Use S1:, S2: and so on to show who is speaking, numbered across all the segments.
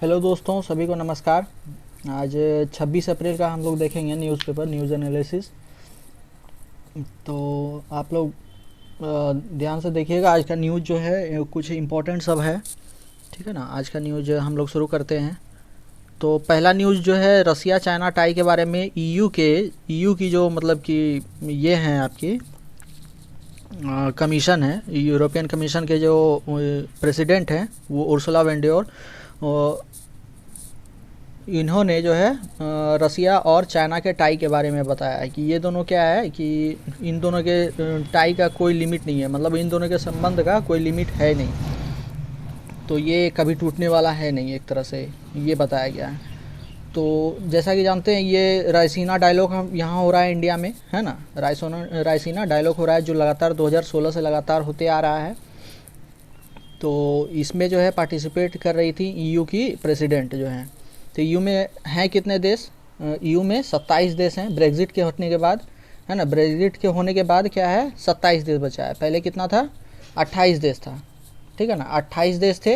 S1: Hello दोस्तों, सभी को नमस्कार। आज 26 अप्रैल का हम लोग देखेंगे न्यूज़पेपर न्यूज़ एनालिसिस। तो आप लोग ध्यान से देखिएगा। आज का न्यूज़ जो है कुछ इम्पोर्टेंट सब है, ठीक है ना। आज का न्यूज़ हम लोग शुरू करते हैं। तो पहला न्यूज़ जो है रसिया चाइना टाई के बारे में। ईयू की जो मतलब कि ये हैं आपकी कमीशन है, यूरोपियन कमीशन के जो प्रेसिडेंट हैं वो उर्सुला वेंडेयोर, इन्होंने जो है रसिया और चाइना के टाई के बारे में बताया है कि ये दोनों क्या है कि इन दोनों के टाई का कोई लिमिट नहीं है, मतलब इन दोनों के संबंध का कोई लिमिट है नहीं, तो ये कभी टूटने वाला है नहीं, एक तरह से ये बताया गया है। तो जैसा कि जानते हैं ये रायसीना डायलॉग हम यहाँ हो रहा है इंडिया में, है ना। रायसीना डायलॉग हो रहा है जो लगातार 2016 से लगातार होते आ रहा है। तो इसमें जो है पार्टिसिपेट कर रही थी ईयू की प्रेसिडेंट जो हैं। तो ईयू में हैं कितने देश? ईयू में 27 देश हैं ब्रेग्जिट के हटने के बाद, है ना। ब्रेग्जिट के होने के बाद क्या है, 27 देश बचा है। पहले कितना था? 28 देश था, ठीक है ना। 28 देश थे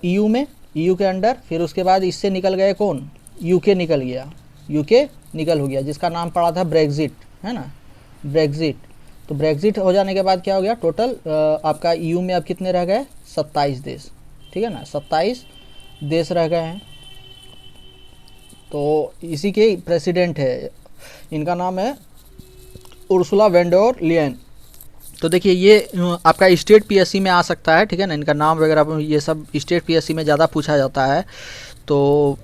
S1: ईयू में, ईयू के अंडर। फिर उसके बाद इससे निकल गए कौन? यूके निकल गया, यूके निकल हो गया, जिसका नाम पड़ा था ब्रेग्जिट, है ना, ब्रेग्जिट। तो ब्रेग्जिट हो जाने के बाद क्या हो गया, टोटल आपका ईयू में अब कितने रह गए? 27 देश, ठीक है ना, 27 देश रह गए हैं। तो इसी के प्रेसिडेंट है, इनका नाम है उर्सुला वेंडोर लियन। तो देखिए ये आपका स्टेट पीएससी में आ सकता है, ठीक है ना। इनका नाम वगैरह ये सब स्टेट पीएससी में ज़्यादा पूछा जाता है। तो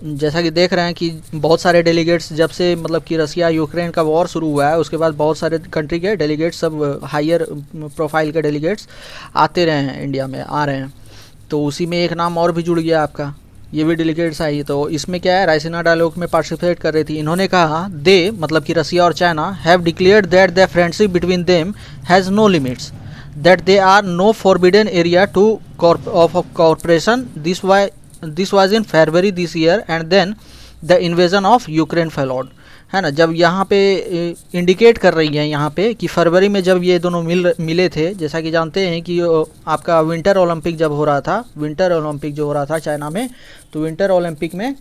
S1: जैसा कि देख रहे हैं कि बहुत सारे डेलीगेट्स, जब से मतलब कि रसिया यूक्रेन का वॉर शुरू हुआ है उसके बाद बहुत सारे कंट्री के डेलीगेट्स, सब हायर प्रोफाइल के डेलीगेट्स आते रहे हैं, इंडिया में आ रहे हैं। तो उसी में एक नाम और भी जुड़ गया आपका, ये भी डेलीगेट्स आई। तो इसमें क्या है, रायसीना डायलॉग में पार्टिसिपेट कर रही थी। इन्होंने कहा दे मतलब कि रसिया और China have declared that the friendship between them has no limits, that they are no forbidden area to of corporation. This was in February this year and then the invasion of Ukraine followed, है ना। जब यहाँ पे indicate कर रही है यहाँ पे कि फरवरी में जब ये दोनों मिले थे, जैसा कि जानते हैं कि आपका विंटर ओलंपिक जब हो रहा था, विंटर ओलंपिक जो हो रहा था चाइना में, तो विंटर ओलंपिक में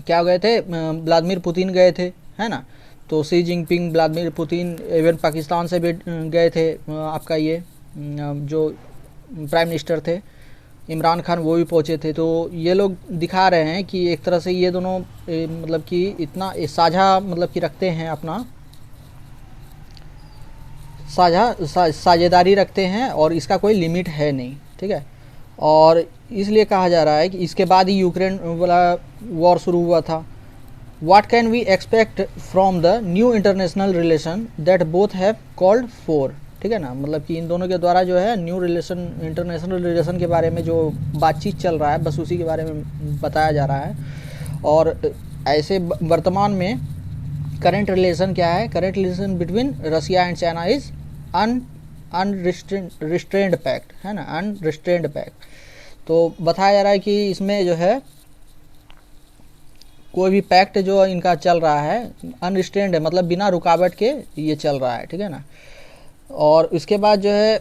S1: क्या गए थे, व्लादिमीर पुतिन गए थे, है ना। तो Xi Jinping, Vladimir Putin, even Pakistan से भी गए थे आपका ये जो प्राइम मिनिस्टर थे इमरान खान, वो भी पहुँचे थे। तो ये लोग दिखा रहे हैं कि एक तरह से ये दोनों मतलब कि इतना साझा मतलब कि रखते हैं, अपना साझेदारी रखते हैं और इसका कोई लिमिट है नहीं, ठीक है। और इसलिए कहा जा रहा है कि इसके बाद ही यूक्रेन वाला वॉर शुरू हुआ था। What can we expect from the new international relation that both have called for, ठीक है ना। मतलब कि इन दोनों के द्वारा जो है न्यू रिलेशन, इंटरनेशनल रिलेशन के बारे में जो बातचीत चल रहा है, बस उसी के बारे में बताया जा रहा है। और ऐसे वर्तमान में करंट रिलेशन क्या है, current relation between Russia and China is unrestrained pact, है ना, अनरिस्ट्रेंड पैक्ट। तो बताया जा रहा है कि इसमें जो है कोई भी पैक्ट जो इनका चल रहा है अनरिस्ट्रेंड है, मतलब बिना रुकावट के ये चल रहा है, ठीक है ना। और इसके बाद जो है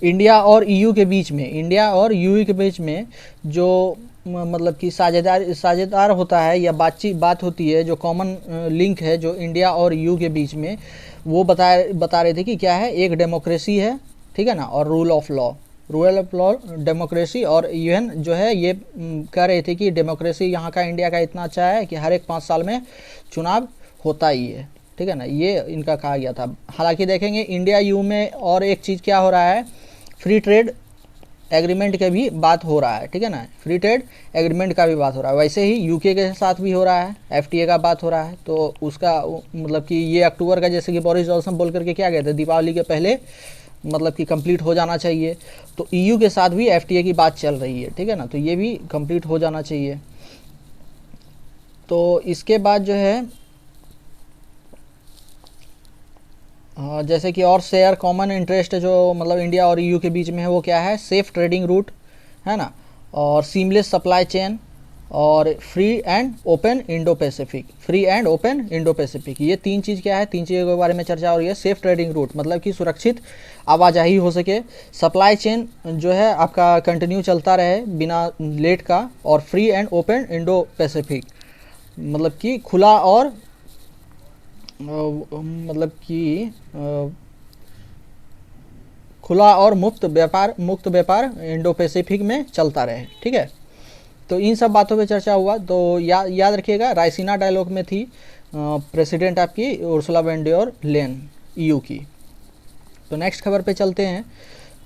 S1: इंडिया और ईयू के बीच में, इंडिया और यूयू के बीच में जो मतलब कि साझेदार होता है या बात होती है, जो कॉमन लिंक है जो इंडिया और यूयू के बीच में, वो बता रहे थे कि क्या है, एक डेमोक्रेसी है, ठीक है ना, और रूल ऑफ लॉ, डेमोक्रेसी। और यूएन जो है ये कह रहे थे कि डेमोक्रेसी यहाँ का, इंडिया का इतना अच्छा है कि हर एक 5 साल में चुनाव होता ही है, ठीक है ना, ये इनका कहा गया था। हालांकि देखेंगे इंडिया यू में और एक चीज़ क्या हो रहा है, फ्री ट्रेड एग्रीमेंट के भी बात हो रहा है, ठीक है ना, फ्री ट्रेड एग्रीमेंट का भी बात हो रहा है। वैसे ही यूके के साथ भी हो रहा है, एफटीए का बात हो रहा है। तो उसका मतलब कि ये अक्टूबर का, जैसे कि बोरिस जॉनसन बोल करके क्या कहते हैं, दीपावली के पहले मतलब कि कंप्लीट हो जाना चाहिए। तो ईयू के साथ भी एफटीए की बात चल रही है, ठीक है ना, तो ये भी कंप्लीट हो जाना चाहिए। तो इसके बाद जो है जैसे कि और शेयर कॉमन इंटरेस्ट जो मतलब इंडिया और ईयू के बीच में है, वो क्या है, सेफ ट्रेडिंग रूट, है ना, और सीमलेस सप्लाई चेन, और free and open Indo Pacific, free and open Indo Pacific, ये तीन चीज़ क्या है, तीन चीज़ों के बारे में चर्चा हो रही है। सेफ ट्रेडिंग रूट मतलब कि सुरक्षित आवाजाही हो सके, सप्लाई चेन जो है आपका कंटिन्यू चलता रहे बिना लेट का, और free and open Indo Pacific मतलब कि खुला और मतलब कि खुला और मुक्त व्यापार इंडो पैसिफिक में चलता रहे। ठीक है, तो इन सब बातों पे चर्चा हुआ। तो याद रखिएगा, रायसीना डायलॉग में थी प्रेसिडेंट आपकी Ursula von der Leyen EU की। तो नेक्स्ट खबर पे चलते हैं।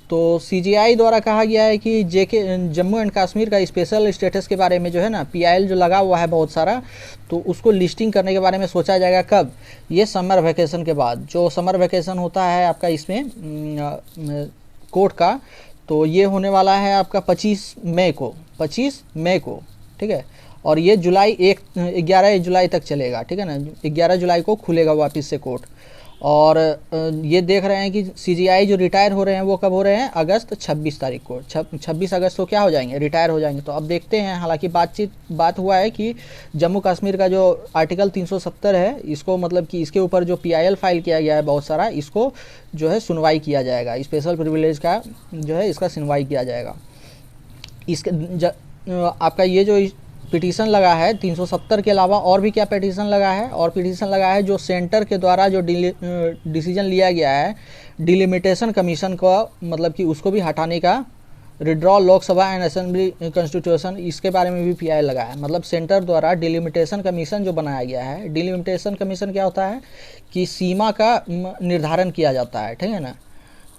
S1: तो सीजीआई द्वारा कहा गया है कि जम्मू एंड कश्मीर का स्पेशल स्टेटस के बारे में जो है ना, पीआईएल जो लगा हुआ है बहुत सारा, तो उसको लिस्टिंग करने के बारे में सोचा जाएगा। कब? ये समर वैकेशन के बाद। जो समर वैकेशन होता है आपका इसमें कोर्ट का, तो ये होने वाला है आपका 25 मई को, 25 मई को। ठीक है, और ये 11 जुलाई तक चलेगा। ठीक है ना, 11 जुलाई को खुलेगा वापस से कोर्ट। और ये देख रहे हैं कि सीजीआई जो रिटायर हो रहे हैं वो कब हो रहे हैं? अगस्त 26 तारीख को, 26 अगस्त को क्या हो जाएंगे? रिटायर हो जाएंगे। तो अब देखते हैं, हालांकि बात हुआ है कि जम्मू कश्मीर का जो आर्टिकल 370 है, इसको मतलब कि इसके ऊपर जो पीआईएल फाइल किया गया है बहुत सारा, इसको जो है सुनवाई किया जाएगा। स्पेशल प्रिविलेज का जो है इसका सुनवाई किया जाएगा। इसके आपका ये जो पिटीशन लगा है 370 के अलावा और भी क्या पिटीशन लगा है? और पिटीशन लगा है जो सेंटर के द्वारा जो डिसीजन लिया गया है डिलिमिटेशन कमीशन का, मतलब कि उसको भी हटाने का, withdrawal Lok Sabha and assembly constitution, इसके बारे में भी पीआई लगा है। मतलब सेंटर द्वारा डिलिमिटेशन कमीशन जो बनाया गया है, डिलिमिटेशन कमीशन क्या होता है कि सीमा का निर्धारण किया जाता है। ठीक है ना,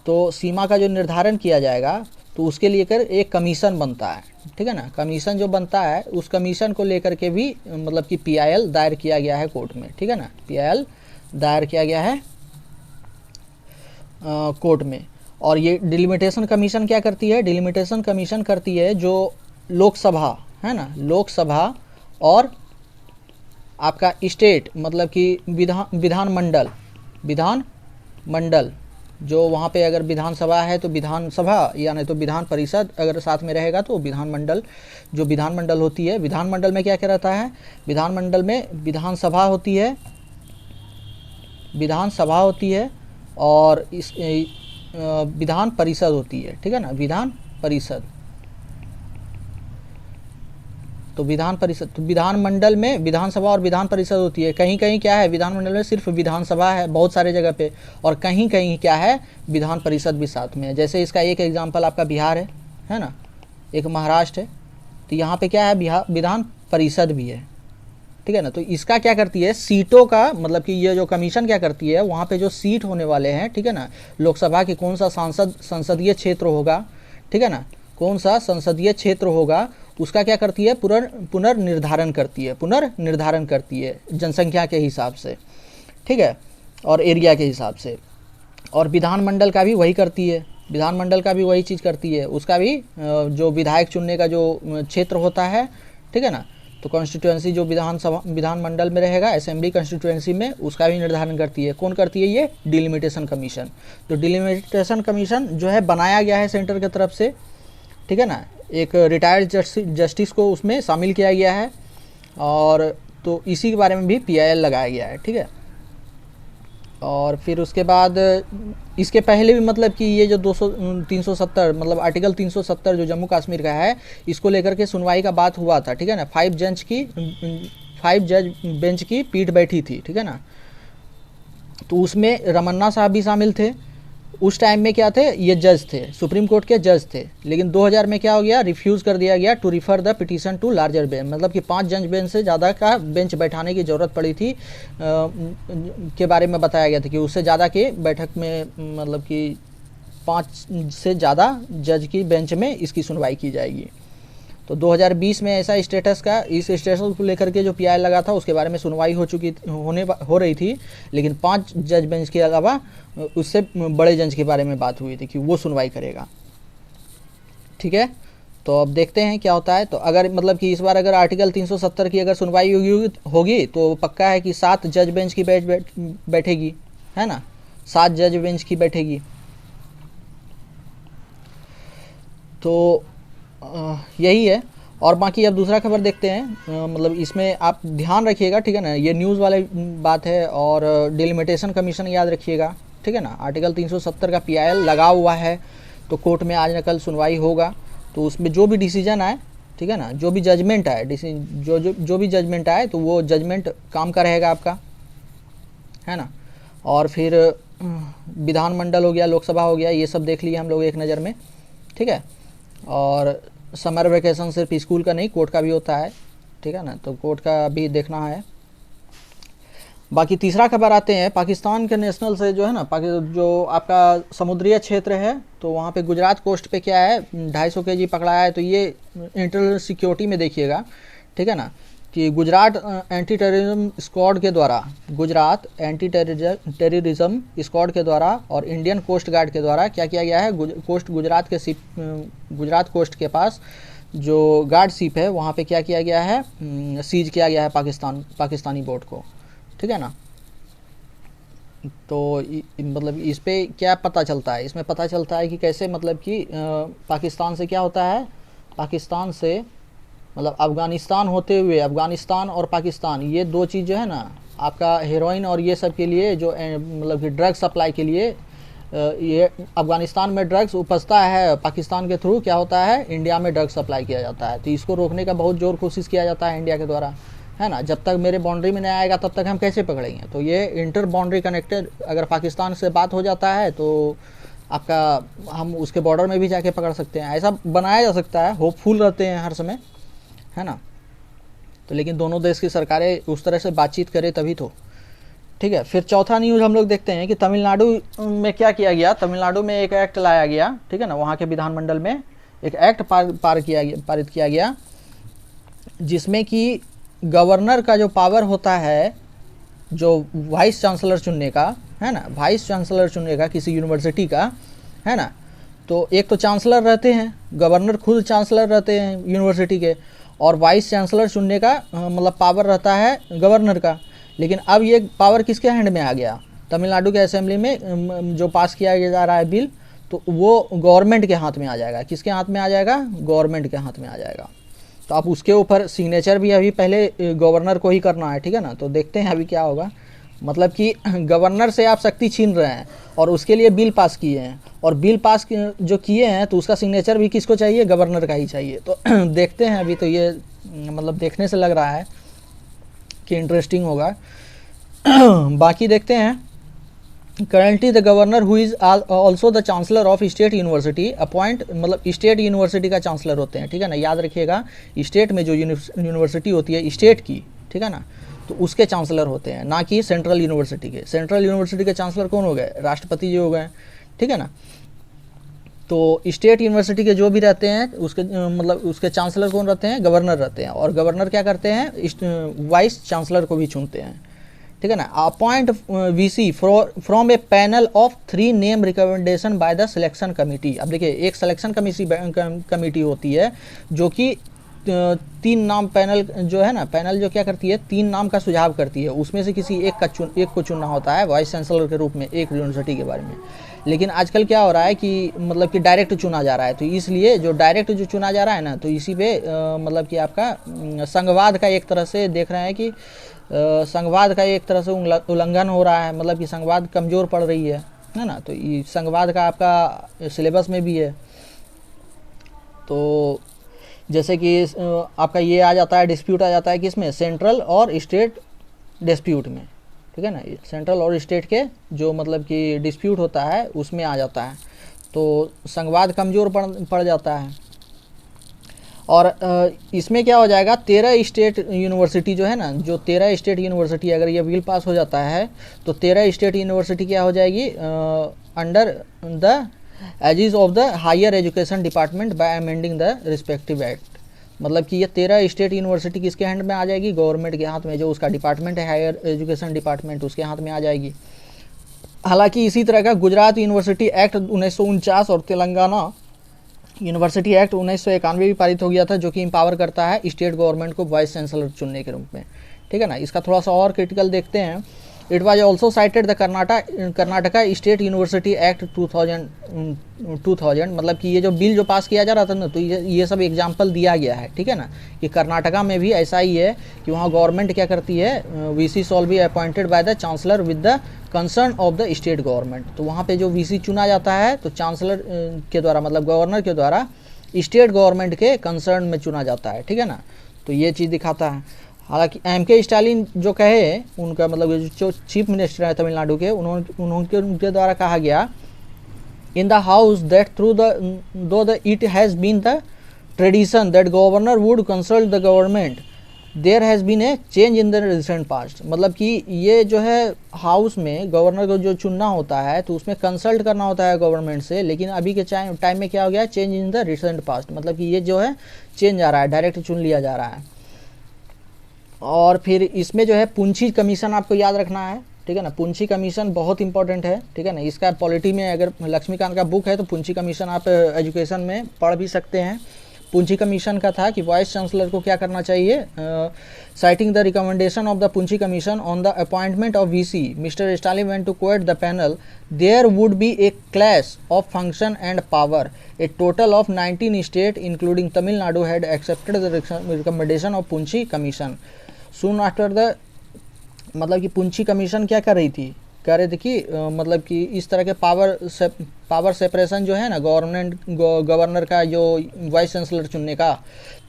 S1: तो सीमा का जो निर्धारण किया जाएगा तो उसके लेकर एक कमीशन बनता है। ठीक है ना, कमीशन जो बनता है उस कमीशन को लेकर के भी मतलब कि पीआईएल दायर किया गया है कोर्ट में। ठीक है ना, पीआईएल दायर किया गया है कोर्ट में। और ये डिलिमिटेशन कमीशन क्या करती है? डिलिमिटेशन कमीशन करती है जो लोकसभा है ना, लोकसभा और आपका स्टेट मतलब कि विधानमंडल जो वहाँ पे अगर विधानसभा है तो विधानसभा, या नहीं तो विधान परिषद अगर साथ में रहेगा तो विधानमंडल, जो विधानमंडल होती है। विधानमंडल में क्या क्या रहता है? विधानमंडल में विधानसभा होती है और इस विधान परिषद होती है। ठीक है ना, विधान परिषद। तो विधानमंडल में विधानसभा और विधान परिषद होती है। कहीं कहीं क्या है, विधानमंडल में सिर्फ विधानसभा है बहुत सारे जगह पे, और कहीं कहीं क्या है, विधान परिषद भी साथ में है। जैसे इसका एक एग्जांपल आपका बिहार है ना, एक महाराष्ट्र है, तो यहाँ पे क्या है, विधान परिषद भी है। ठीक है ना, तो इसका क्या करती है, सीटों का मतलब कि ये जो कमीशन क्या करती है, वहाँ पे जो सीट होने वाले हैं, ठीक है ना, लोकसभा की कौन सा संसदीय क्षेत्र होगा, ठीक है ना, कौन सा संसदीय क्षेत्र होगा, उसका क्या करती है, पुनर्निर्धारण करती है जनसंख्या के हिसाब से। ठीक है, और एरिया के हिसाब से। और विधानमंडल का भी वही करती है, चीज़ करती है। उसका भी जो विधायक चुनने का जो क्षेत्र होता है, ठीक है ना, तो कॉन्स्टिट्यूएंसी जो विधानमंडल में रहेगा, असेंबली कॉन्स्टिट्यूएंसी में, उसका भी निर्धारण करती है। कौन करती है? ये डिलिमिटेशन कमीशन। तो डिलिमिटेशन कमीशन जो है बनाया गया है सेंटर की तरफ से। ठीक है ना, एक रिटायर्ड जस्टिस को उसमें शामिल किया गया है, और तो इसी के बारे में भी पीआईएल लगाया गया है। ठीक है, और फिर उसके बाद इसके पहले भी मतलब कि ये जो 370 मतलब आर्टिकल 370 जो जम्मू कश्मीर का है, इसको लेकर के सुनवाई का बात हुआ था। ठीक है ना, 5 जज बेंच की पीठ बैठी थी। ठीक है ना, तो उसमें रमन्ना साहब भी शामिल थे। उस टाइम में क्या थे, ये जज थे, सुप्रीम कोर्ट के जज थे। लेकिन 2000 में क्या हो गया, रिफ्यूज़ कर दिया गया to refer the petition to larger bench, मतलब कि 5 जज बेंच से ज़्यादा का बेंच बैठाने की ज़रूरत पड़ी थी के बारे में बताया गया था कि उससे ज़्यादा के बैठक में मतलब कि 5 से ज़्यादा जज की बेंच में इसकी सुनवाई की जाएगी। तो 2020 में ऐसा इस स्टेटस को लेकर के जो पीआईएल लगा था उसके बारे में सुनवाई हो रही थी, लेकिन 5 जज बेंच के अलावा उससे बड़े जज के बारे में बात हुई थी कि वो सुनवाई करेगा। ठीक है, तो अब देखते हैं क्या होता है। तो अगर मतलब कि इस बार अगर आर्टिकल 370 की अगर सुनवाई होगी तो पक्का है कि 7 जज बेंच की बैठेगी, है ना, 7 जज बेंच की बैठेगी। तो यही है। और बाकी अब दूसरा खबर देखते हैं, मतलब इसमें आप ध्यान रखिएगा, ठीक है ना, ये न्यूज़ वाली बात है। और डिलिमिटेशन कमीशन याद रखिएगा, ठीक है ना, आर्टिकल 370 का PIL लगा हुआ है, तो कोर्ट में आज न कल सुनवाई होगा, तो उसमें जो भी डिसीजन आए, ठीक है ना, जो भी जजमेंट आए, जो भी जजमेंट आए, तो वो जजमेंट काम का रहेगा आपका, है ना। और फिर विधानमंडल हो गया, लोकसभा हो गया, ये सब देख लिए हम लोग एक नज़र में, ठीक है। और समर वेकेशन सिर्फ स्कूल का नहीं, कोर्ट का भी होता है, ठीक है ना, तो कोर्ट का भी देखना है। बाकी तीसरा खबर आते हैं पाकिस्तान के नेशनल से, जो है ना, जो आपका समुद्रीय क्षेत्र है, तो वहाँ पे गुजरात कोस्ट पे क्या है, 250 kg पकड़ा है। तो ये इंटरनल सिक्योरिटी में देखिएगा, ठीक है ना, कि गुजरात एंटी टेररिज्म स्क्वाड के द्वारा, गुजरात एंटी टेररिज्म स्क्वाड के द्वारा और इंडियन कोस्ट गार्ड के द्वारा क्या किया गया है, गुजरात कोस्ट के पास जो गार्ड शिप है, वहाँ पे क्या किया गया है, सीज किया गया है पाकिस्तानी बोट को, ठीक है ना। तो मतलब इस पे क्या पता चलता है, इसमें पता चलता है कि कैसे, मतलब कि पाकिस्तान से क्या होता है, पाकिस्तान से मतलब अफ़गानिस्तान होते हुए, अफ़गानिस्तान और पाकिस्तान, ये दो चीज़ जो है ना, आपका हेरोइन और ये सब के लिए, जो मतलब कि ड्रग सप्लाई के लिए, ये अफ़गानिस्तान में ड्रग्स उपजता है, पाकिस्तान के थ्रू क्या होता है, इंडिया में ड्रग्स सप्लाई किया जाता है। तो इसको रोकने का बहुत जोर कोशिश किया जाता है इंडिया के द्वारा, है ना। जब तक मेरे बाउंड्री में नहीं आएगा तब तक हम कैसे पकड़ेंगे। तो ये इंटर बाउंड्री कनेक्टेड, अगर पाकिस्तान से बात हो जाता है तो आपका हम उसके बॉर्डर में भी जाके पकड़ सकते हैं, ऐसा बनाया जा सकता है। होपफुल रहते हैं हर समय, है ना। तो लेकिन दोनों देश की सरकारें उस तरह से बातचीत करें तभी तो, ठीक है। फिर चौथा न्यूज़ हम लोग देखते हैं कि तमिलनाडु में क्या किया गया। तमिलनाडु में एक एक्ट लाया गया, ठीक है ना, वहाँ के विधानमंडल में एक एक्ट पारित किया गया, जिसमें कि गवर्नर का जो पावर होता है, जो वाइस चांसलर चुनने का, है ना, वाइस चांसलर चुनने का किसी यूनिवर्सिटी का, है ना। तो एक तो चांसलर रहते हैं, गवर्नर खुद चांसलर रहते हैं यूनिवर्सिटी के, और वाइस चांसलर चुनने का मतलब पावर रहता है गवर्नर का। लेकिन अब ये पावर किसके हैंड में आ गया, तमिलनाडु के असेंबली में जो पास किया जा रहा है बिल, तो वो गवर्नमेंट के हाथ में आ जाएगा। किसके हाथ में आ जाएगा, गवर्नमेंट के हाथ में आ जाएगा। तो आप उसके ऊपर सिग्नेचर भी अभी पहले गवर्नर को ही करना है, ठीक है ना। तो देखते हैं अभी क्या होगा, मतलब कि गवर्नर से आप शक्ति छीन रहे हैं और उसके लिए बिल पास किए हैं, और बिल पास जो किए हैं तो उसका सिग्नेचर भी किसको चाहिए, गवर्नर का ही चाहिए। तो देखते हैं अभी, तो ये मतलब देखने से लग रहा है कि इंटरेस्टिंग होगा। बाकी देखते हैं, currently the governor who is also the chancellor of state university appoint, मतलब स्टेट यूनिवर्सिटी का चांसलर होते हैं, ठीक है ना। याद रखिएगा, स्टेट में जो यूनिवर्सिटी होती है स्टेट की, ठीक है ना, तो उसके चांसलर होते हैं, ना कि सेंट्रल यूनिवर्सिटी के। सेंट्रल यूनिवर्सिटी के चांसलर कौन हो गए, राष्ट्रपति जी हो गए, ठीक है ना। तो स्टेट यूनिवर्सिटी के जो भी रहते हैं उसके मतलब उसके चांसलर कौन रहते हैं, गवर्नर रहते हैं। और गवर्नर क्या करते हैं, वाइस चांसलर को भी चुनते हैं, ठीक है ना। Appoint VC from a panel of 3 name recommendation by the selection committee. अब देखिए, एक सिलेक्शन कमिटी होती है जो कि 3 नाम, पैनल जो है ना, पैनल जो क्या करती है, 3 नाम का सुझाव करती है, उसमें से किसी एक को चुनना होता है वाइस चांसलर के रूप में एक यूनिवर्सिटी के बारे में। लेकिन आजकल क्या हो रहा है कि मतलब कि डायरेक्ट चुना जा रहा है, तो इसलिए जो डायरेक्ट जो चुना जा रहा है ना, तो इसी पे मतलब कि आपका संघवाद का एक तरह से देख रहे हैं कि संघवाद का एक तरह से उल्लंघन हो रहा है, मतलब कि संघवाद कमज़ोर पड़ रही है ना। तो ये संघवाद का आपका सिलेबस में भी है। तो जैसे कि आपका ये आ जाता है, डिस्प्यूट आ जाता है कि इसमें सेंट्रल और स्टेट डिस्प्यूट में, ठीक है ना, सेंट्रल और स्टेट के जो मतलब कि डिस्प्यूट होता है उसमें आ जाता है, तो संघवाद कमज़ोर पड़ जाता है। और इसमें क्या हो जाएगा, 13 स्टेट यूनिवर्सिटी जो है ना, जो 13 स्टेट यूनिवर्सिटी, अगर ये बिल पास हो जाता है तो 13 स्टेट यूनिवर्सिटी क्या हो जाएगी, under the aegis of the higher education department by amending the respective act. मतलब कि ये 13 स्टेट यूनिवर्सिटी किसके हैंड में आ जाएगी, गवर्नमेंट के हाथ में, जो उसका डिपार्टमेंट है हायर एजुकेशन डिपार्टमेंट, उसके हाथ में आ जाएगी। हालांकि इसी तरह का गुजरात यूनिवर्सिटी एक्ट 1949 और तेलंगाना यूनिवर्सिटी एक्ट 1991 भी पारित हो गया था, जो कि इम्पावर करता है स्टेट गवर्नमेंट को वाइस चांसलर चुनने के रूप में, ठीक है ना। इसका थोड़ा सा और क्रिटिकल देखते हैं। It was also cited the Karnataka state university act 2000, मतलब कि ये जो बिल जो पास किया जा रहा था ना, तो ये सब एग्जाम्पल दिया गया है, ठीक है ना, कि कर्नाटका में भी ऐसा ही है कि वहाँ गवर्नमेंट क्या करती है, VC shawl be appointed by the chancellor with the concern of the state government. तो वहाँ पे जो वीसी चुना जाता है तो चांसलर के द्वारा, मतलब गवर्नर के द्वारा स्टेट गवर्नमेंट के कंसर्न में चुना जाता है, ठीक है ना। तो ये चीज़ दिखाता है। हालांकि एम.के. स्टालिन जो कहे, उनका मतलब जो चीफ मिनिस्टर है तमिलनाडु के, उनके द्वारा कहा गया, in the house that through the it has been the tradition that governor would consult the government, there has been a change in the recent past. मतलब कि ये जो है हाउस में गवर्नर को जो चुनना होता है तो उसमें कंसल्ट करना होता है गवर्नमेंट से, लेकिन अभी के टाइम में क्या हो गया, change in the recent past, मतलब कि ये जो है चेंज आ रहा है, डायरेक्ट चुन लिया जा रहा है। और फिर इसमें जो है पुंछी कमीशन आपको याद रखना है, ठीक है ना। पुंछी कमीशन बहुत इंपॉर्टेंट है, ठीक है ना। इसका पॉलिटी में अगर लक्ष्मीकांत का बुक है तो पुंछी कमीशन आप एजुकेशन में पढ़ भी सकते हैं। पुंछी कमीशन का था कि वाइस चांसलर को क्या करना चाहिए, citing the recommendation of the Punchhi commission on the appointment of VC, mister Stalin went to quote the panel, there would be a clash of function and power, a total of 19 state including Tamil Nadu had accepted the recommendation of Punchhi commission. Soon after the, मतलब कि Punchhi commission क्या कर रही थी, कह रहे थे कि मतलब कि इस तरह के पावर सेपरेशन जो है ना गवर्नर का जो वाइस चांसलर चुनने का,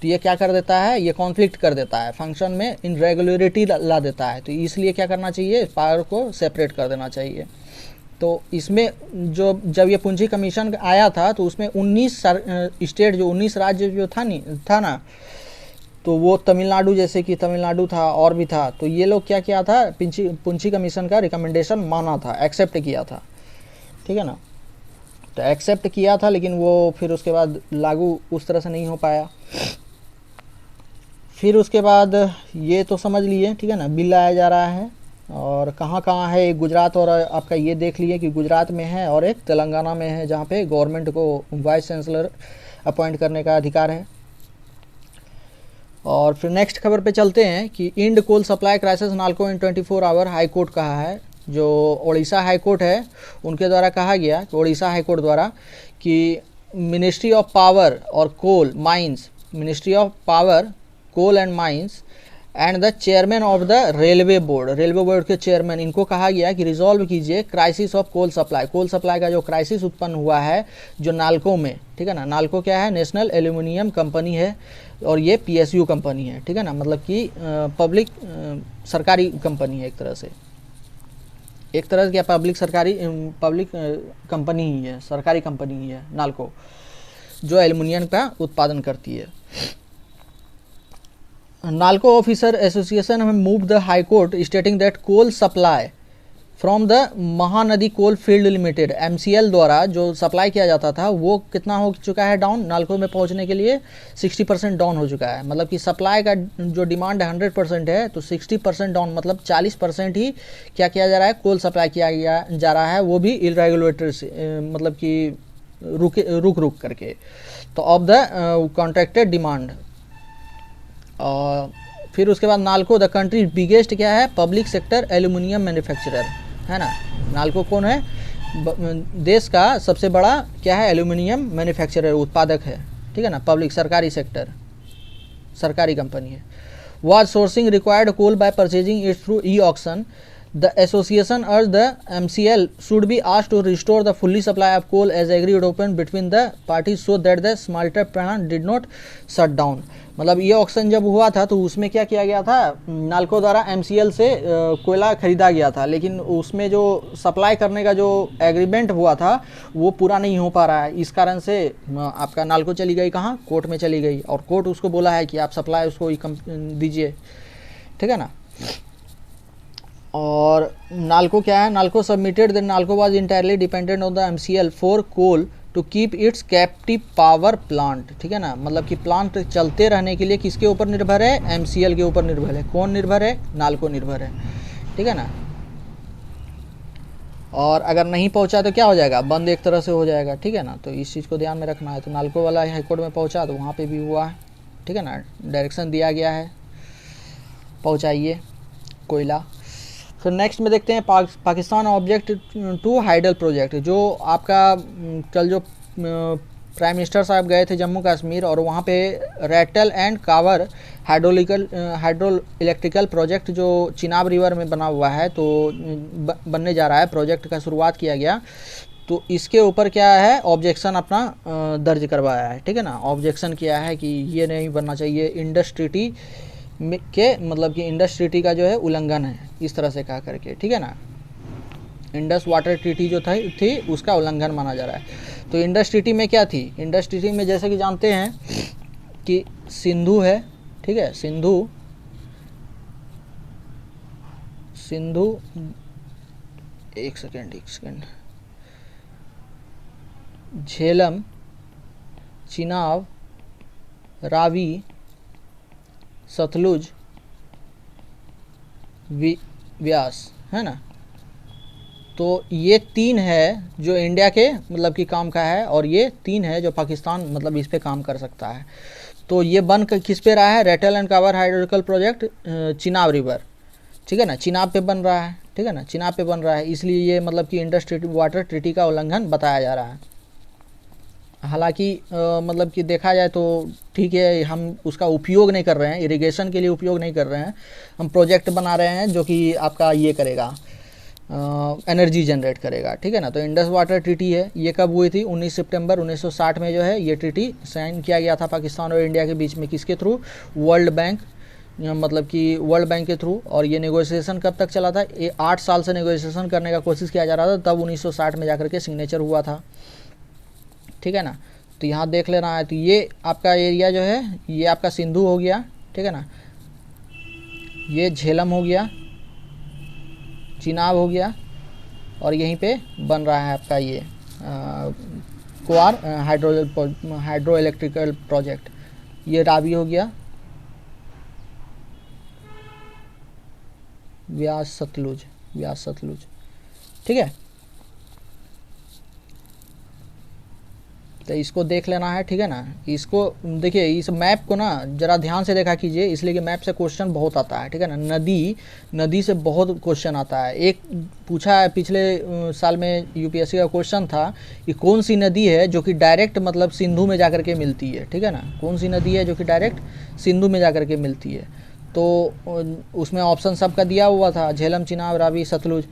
S1: तो ये क्या कर देता है, ये कॉन्फ्लिक्ट कर देता है, फंक्शन में इनरेगुलरिटी ला देता है। तो इसलिए क्या करना चाहिए, पावर को सेपरेट कर देना चाहिए। तो इसमें जब ये पुंछी कमीशन आया था तो उसमें 19 स्टेट, जो 19 राज्य जो था ना, तो वो तमिलनाडु, जैसे कि तमिलनाडु था और भी था, तो ये लोग क्या किया था, पुंछी कमीशन का रिकमेंडेशन माना था, एक्सेप्ट किया था, ठीक है ना। तो एक्सेप्ट किया था, लेकिन वो फिर उसके बाद लागू उस तरह से नहीं हो पाया। फिर उसके बाद ये तो समझ लिए, ठीक है ना, बिल लाया जा रहा है, और कहाँ कहाँ है, एक गुजरात और आपका ये देख लिए कि गुजरात में है, और एक तेलंगाना में है, जहाँ पे गवर्नमेंट को वाइस चांसलर अपॉइंट करने का अधिकार है। और फिर नेक्स्ट खबर पे चलते हैं कि end coal supply crisis NALCO in 24 hour, high court कहा है। जो उड़ीसा हाई कोर्ट है उनके द्वारा कहा गया कि उड़ीसा हाई कोर्ट द्वारा कि मिनिस्ट्री ऑफ पावर और coal mines, ministry of power coal and mines and the chairman of the railway board के चेयरमैन, इनको कहा गया कि रिजॉल्व कीजिए क्राइसिस ऑफ कोल सप्लाई का जो क्राइसिस उत्पन्न हुआ है जो नालको में, ठीक है ना। नालको क्या है, नेशनल एल्यूमिनियम कंपनी है, और ये PSU कंपनी है, ठीक है ना, मतलब कि पब्लिक सरकारी कंपनी है, एक तरह से क्या पब्लिक कंपनी ही है, सरकारी कंपनी ही है नालको, जो एल्यूमिनियम का उत्पादन करती है। नालको ऑफिसर एसोसिएशन में move the high court stating that coal supply from the Mahanadi coal field limited, MCL द्वारा जो सप्लाई किया जाता था वो कितना हो चुका है डाउन, नालको में पहुंचने के लिए 60% डाउन हो चुका है। मतलब कि सप्लाई का जो डिमांड 100% है, तो 60% डाउन, मतलब 40% ही क्या किया जा रहा है, कोल सप्लाई किया जा रहा है, वो भी इरेगुलेटर से, मतलब कि रुक करके, तो ऑफ द कॉन्ट्रैक्टेड डिमांड। और फिर उसके बाद नालको द कंट्री बिगेस्ट क्या है, पब्लिक सेक्टर एल्यूमिनियम मैन्युफैक्चरर है ना। नालको कौन है, देश का सबसे बड़ा क्या है, एल्यूमिनियम मैन्युफैक्चरर, उत्पादक है, ठीक है ना, पब्लिक सरकारी सेक्टर, सरकारी कंपनी है। Was sourcing required coal by purchasing it through e-auction, the association urge the MCL should be asked to restore the fully supply of coal as agreed open between the parties so that the smelter plant did not shut down. मतलब ये auction जब हुआ था तो उसमें क्या किया गया था, नालको द्वारा MCL से कोयला खरीदा गया था, लेकिन उसमें जो सप्लाई करने का जो एग्रीमेंट हुआ था वो पूरा नहीं हो पा रहा है। इस कारण से आपका नालको चली गई कहाँ, कोर्ट में चली गई, और कोर्ट उसको बोला है कि आप सप्लाई उसको दीजिए, ठीक है ना। और नालको क्या है, NALCO submitted the NALCO was entirely dependent on the MCL for coal to keep its captive power plant, ठीक है ना। मतलब कि प्लांट चलते रहने के लिए किसके ऊपर निर्भर है, MCL के ऊपर निर्भर है। कौन निर्भर है, नालको निर्भर है, ठीक है ना। और अगर नहीं पहुंचा तो क्या हो जाएगा, बंद एक तरह से हो जाएगा, ठीक है ना। तो इस चीज़ को ध्यान में रखना है। तो नालको वाला हाईकोर्ट में पहुंचा तो वहाँ पे भी हुआ है, ठीक है ना, डायरेक्शन दिया गया है, पहुँचाइए कोयला। फिर नेक्स्ट में देखते हैं Pakistan object to hydel project, जो आपका कल जो प्राइम मिनिस्टर साहब गए थे जम्मू कश्मीर और वहाँ पे Ratle and Kwar hydro electrical project जो चिनाब रिवर में बना हुआ है, तो बनने जा रहा है, प्रोजेक्ट का शुरुआत किया गया। तो इसके ऊपर क्या है, ऑब्जेक्शन अपना दर्ज करवाया है, ठीक है ना। ऑब्जेक्शन किया है कि ये नहीं बनना चाहिए, इंडस ट्रीटी के मतलब कि इंडस ट्रीटी का जो है उल्लंघन है, इस तरह से कहा करके, ठीक है ना। इंडस वाटर ट्रीटी जो थी उसका उल्लंघन माना जा रहा है। तो इंडस ट्रीटी में क्या थी, इंडस ट्रीटी में जैसे कि जानते हैं कि सिंधु है, ठीक है, सिंधु एक सेकेंड झेलम, चिनाब, रावी, सतलुज, व्यास, है ना। तो ये 3 है जो इंडिया के मतलब कि काम का है, और ये 3 है जो पाकिस्तान मतलब इस पे काम कर सकता है। तो ये बन किस पे रहा है, Ratle and Kwar hydroelectrical project Chenab river, ठीक है ना, चिनाब पे बन रहा है, ठीक है ना, चिनाब पे बन रहा है, इसलिए ये मतलब कि इंडस वाटर ट्रीटी का उल्लंघन बताया जा रहा है। हालांकि मतलब कि देखा जाए तो ठीक है, हम उसका उपयोग नहीं कर रहे हैं, इरिगेशन के लिए उपयोग नहीं कर रहे हैं, हम प्रोजेक्ट बना रहे हैं जो कि आपका ये करेगा, एनर्जी जनरेट करेगा, ठीक है ना। तो इंडस वाटर ट्रीटी है, ये कब हुई थी, 19 सितंबर 1960 में जो है ये ट्रीटी साइन किया गया था पाकिस्तान और इंडिया के बीच में, किसके थ्रू, वर्ल्ड बैंक, मतलब कि वर्ल्ड बैंक के थ्रू। और ये नेगोशिएशन कब तक चला था, ये 8 साल से नेगोशिएशन करने का कोशिश किया जा रहा था, तब 1960 में जाकर के सिग्नेचर हुआ था, ठीक है ना। तो यहाँ देख लेना है, तो ये आपका एरिया जो है ये आपका सिंधु हो गया, ठीक है ना, ये झेलम हो गया, चिनाब हो गया, और यहीं पे बन रहा है आपका ये क्वार हाइड्रो इलेक्ट्रिकल प्रोजेक्ट, ये रावी हो गया, व्यास सतलुज, ठीक है। तो इसको देख लेना है, ठीक है ना। इसको देखिए, इस मैप को ना ज़रा ध्यान से देखा कीजिए, इसलिए कि मैप से क्वेश्चन बहुत आता है, ठीक है ना। नदी से बहुत क्वेश्चन आता है। एक पूछा है पिछले साल में यूपीएससी का क्वेश्चन था कि कौन सी नदी है जो कि डायरेक्ट मतलब सिंधु में जाकर के मिलती है, ठीक है ना, कौन सी नदी है जो कि डायरेक्ट सिंधु में जाकर के मिलती है। तो उसमें ऑप्शन सबका दिया हुआ था, झेलम, चिनाब, रावी, सतलुज।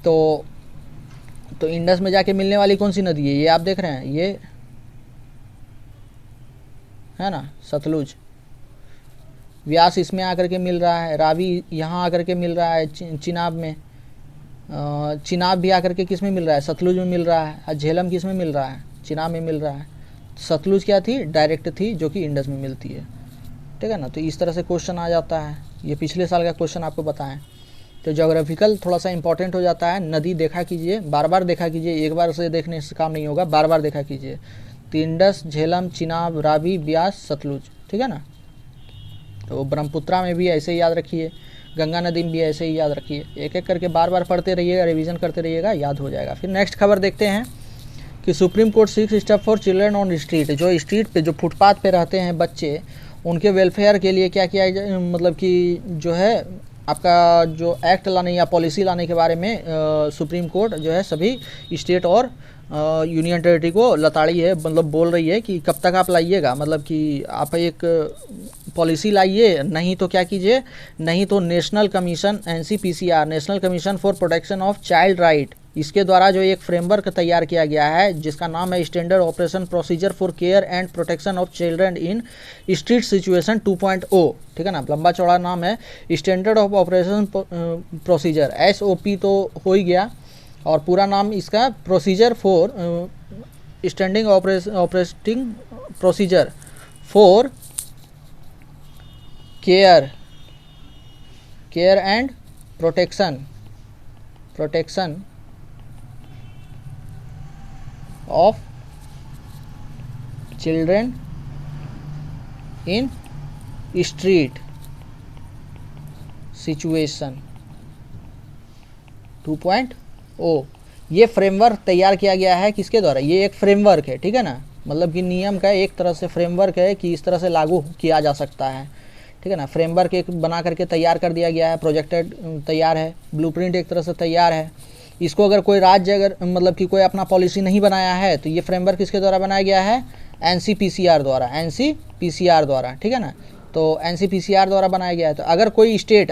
S1: तो इंडस में जाके मिलने वाली कौन सी नदी है, ये आप देख रहे हैं, ये है ना सतलुज। व्यास इसमें आकर के मिल रहा है, रावी यहाँ आकर के मिल रहा है चिनाब में, चिनाब भी आकर के किस में मिल रहा है, सतलुज में मिल रहा है। और झेलम किस में मिल रहा है, चिनाब में मिल रहा है। सतलुज क्या थी, डायरेक्ट थी, जो कि इंडस में मिलती है, ठीक है ना। तो इस तरह से क्वेश्चन आ जाता है, ये पिछले साल का क्वेश्चन आपको बताएं। तो ज्योग्राफिकल थोड़ा सा इंपॉर्टेंट हो जाता है। नदी देखा कीजिए, बार बार देखा कीजिए, एक बार से देखने से काम नहीं होगा, बार बार देखा कीजिए। तो इंडस, झेलम, चिनाब, रावी, ब्यास, सतलुज, ठीक है ना। तो ब्रह्मपुत्रा में भी ऐसे ही याद रखिए, गंगा नदी में भी ऐसे ही याद रखिए, एक एक करके बार बार पढ़ते रहिएगा, रिवीजन करते रहिएगा, याद हो जाएगा। फिर नेक्स्ट खबर देखते हैं कि supreme court 6 step for children on street, जो स्ट्रीट पे जो फुटपाथ पे रहते हैं बच्चे, उनके वेलफेयर के लिए क्या किया जाए, मतलब कि जो है आपका जो एक्ट लाने या पॉलिसी लाने के बारे में सुप्रीम कोर्ट जो है सभी स्टेट और यूनियन टेरिटरी को लताड़ी है, मतलब बोल रही है कि कब तक आप लाइएगा, मतलब कि आप एक पॉलिसी लाइए, नहीं तो क्या कीजिए, नहीं तो national commission NCPCR, national commission for protection of child right, इसके द्वारा जो एक फ्रेमवर्क तैयार किया गया है जिसका नाम है standard operation procedure for care and protection of children in street situation 2.0, ठीक है ना, लंबा चौड़ा नाम है। Standard of operation procedure SOP तो हो ही गया, और पूरा नाम इसका procedure for standing operating procedure for care and protection of children in street situation 2.0। ये फ्रेमवर्क तैयार किया गया है किसके द्वारा, ये एक फ्रेमवर्क है, ठीक है ना, मतलब कि नियम का एक तरह से फ्रेमवर्क है कि इस तरह से लागू किया जा सकता है, ठीक है ना। फ्रेमवर्क एक बना करके तैयार कर दिया गया है, प्रोजेक्टेड तैयार है, ब्लूप्रिंट एक तरह से तैयार है। इसको अगर कोई राज्य अगर मतलब कि कोई अपना पॉलिसी नहीं बनाया है तो ये फ्रेमवर्क किसके द्वारा बनाया गया है, NCPCR द्वारा, NCPCR द्वारा, ठीक है ना। तो NCPCR द्वारा बनाया गया है। तो अगर कोई स्टेट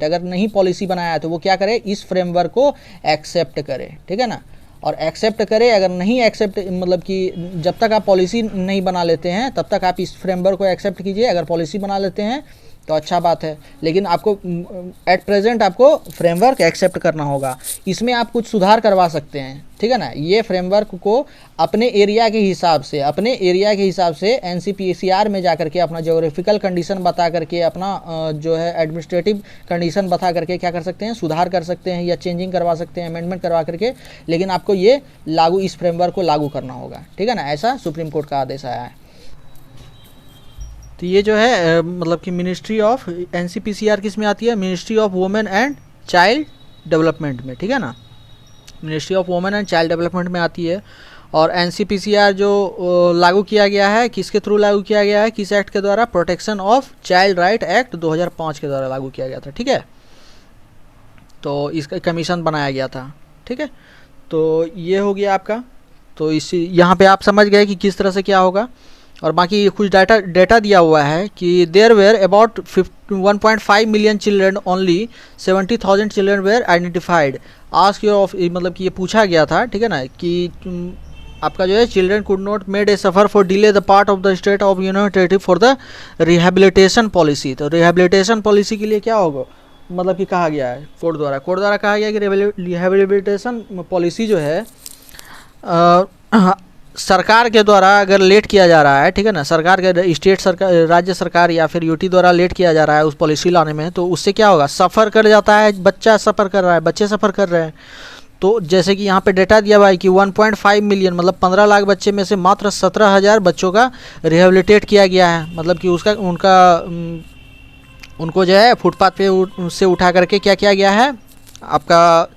S1: अगर नहीं पॉलिसी बनाया है तो वो क्या करे, इस फ्रेमवर्क को एक्सेप्ट करे, ठीक है ना। और एक्सेप्ट करे, अगर नहीं एक्सेप्ट मतलब कि जब तक आप पॉलिसी नहीं बना लेते हैं तब तक आप इस फ्रेमवर्क को एक्सेप्ट कीजिए। अगर पॉलिसी बना लेते हैं तो अच्छा बात है, लेकिन आपको एट प्रेजेंट आपको फ्रेमवर्क एक्सेप्ट करना होगा। इसमें आप कुछ सुधार करवा सकते हैं, ठीक है ना। ये फ्रेमवर्क को अपने एरिया के हिसाब से NCPCR में जा करके अपना ज्योग्राफिकल कंडीशन बता करके, अपना जो है एडमिनिस्ट्रेटिव कंडीशन बता करके क्या कर सकते हैं, सुधार कर सकते हैं या चेंजिंग करवा सकते हैं, अमेंडमेंट करवा करके। लेकिन आपको ये इस फ्रेमवर्क को लागू करना होगा, ठीक है ना। ऐसा सुप्रीम कोर्ट का आदेश आया है। तो ये जो है मतलब कि मिनिस्ट्री ऑफ NCPCR किस में आती है, ministry of women and child development में, ठीक है ना। Ministry of women and child development में आती है। और NCPCR जो लागू किया गया है, किसके थ्रू लागू किया गया है, किस एक्ट के द्वारा, protection of child right act 2005 के द्वारा लागू किया गया था, ठीक है। तो इसका कमीशन बनाया गया था, ठीक है। तो ये हो गया आपका। तो इसी यहाँ पे आप समझ गए कि किस तरह से क्या होगा। और बाकी कुछ डेटा दिया हुआ है कि there were about 1.5 million children, only 70,000 children were identified. Ask your of मतलब कि ये पूछा गया था, ठीक है ना, कि आपका जो है children could not made a suffer for delay the part of the state of union territory for the rehabilitation policy. तो रिहेबिलिटेशन पॉलिसी के लिए क्या होगा, मतलब कि कहा गया है कोर्ट द्वारा कहा गया कि रिहेबिलिटेशन पॉलिसी जो है सरकार के द्वारा अगर लेट किया जा रहा है, ठीक है ना, सरकार के स्टेट सरकार, राज्य सरकार या फिर यूटी द्वारा लेट किया जा रहा है उस पॉलिसी लाने में, तो उससे क्या होगा, सफ़र कर जाता है, बच्चा सफ़र कर रहा है, बच्चे सफ़र कर रहे हैं। तो जैसे कि यहाँ पे डेटा दिया हुआ है कि 1.5 मिलियन मतलब 15 लाख बच्चे में से मात्र 17,000 बच्चों का रिहेबिलिटेट किया गया है। मतलब कि उनको जो है फुटपाथ पे उससे उठा करके क्या किया गया है, आपका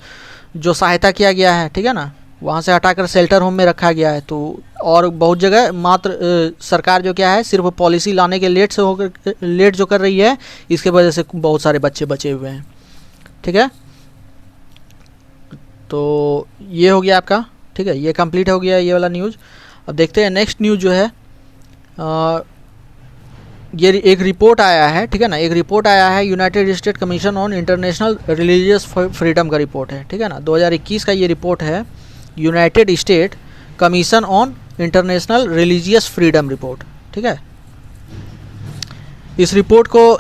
S1: जो सहायता किया गया है, ठीक है ना, वहाँ से हटाकर शेल्टर होम में रखा गया है। तो और बहुत जगह मात्र सरकार जो क्या है सिर्फ पॉलिसी लाने के लेट जो कर रही है, इसके वजह से बहुत सारे बच्चे बचे हुए हैं, ठीक है। तो ये हो गया आपका, ठीक है, ये कंप्लीट हो गया ये वाला न्यूज़। अब देखते हैं नेक्स्ट न्यूज़ जो है, ये एक रिपोर्ट आया है, ठीक है ना, एक रिपोर्ट आया है United state commission on international religious freedom का रिपोर्ट है, ठीक है ना, 2021 का ये रिपोर्ट है, United state commission on international religious freedom report, ठीक है। इस रिपोर्ट को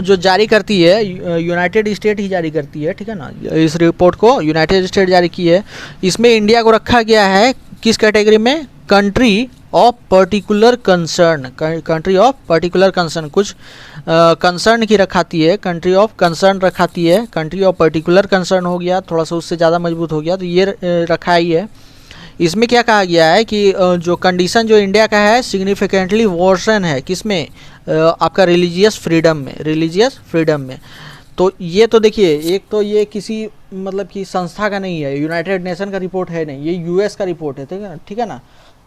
S1: जो जारी करती है यूनाइटेड स्टेट ही जारी करती है, ठीक है ना। इस रिपोर्ट को यूनाइटेड स्टेट जारी की है। इसमें इंडिया को रखा गया है किस कैटेगरी में, country of particular concern, country of particular concern. कुछ कंसर्न की रखाती है, कंट्री ऑफ कंसर्न रखाती है, कंट्री ऑफ पर्टिकुलर कंसर्न हो गया, थोड़ा सा उससे ज़्यादा मजबूत हो गया, तो ये रखा ही है। इसमें क्या कहा गया है कि जो कंडीशन जो इंडिया का है सिग्निफिकेंटली वर्सन है किसमें, आपका रिलीजियस फ्रीडम में। तो ये तो देखिए, एक तो ये किसी मतलब कि संस्था का नहीं है, यूनाइटेड नेशन का रिपोर्ट है नहीं, ये यूएस का रिपोर्ट है, ठीक है ना।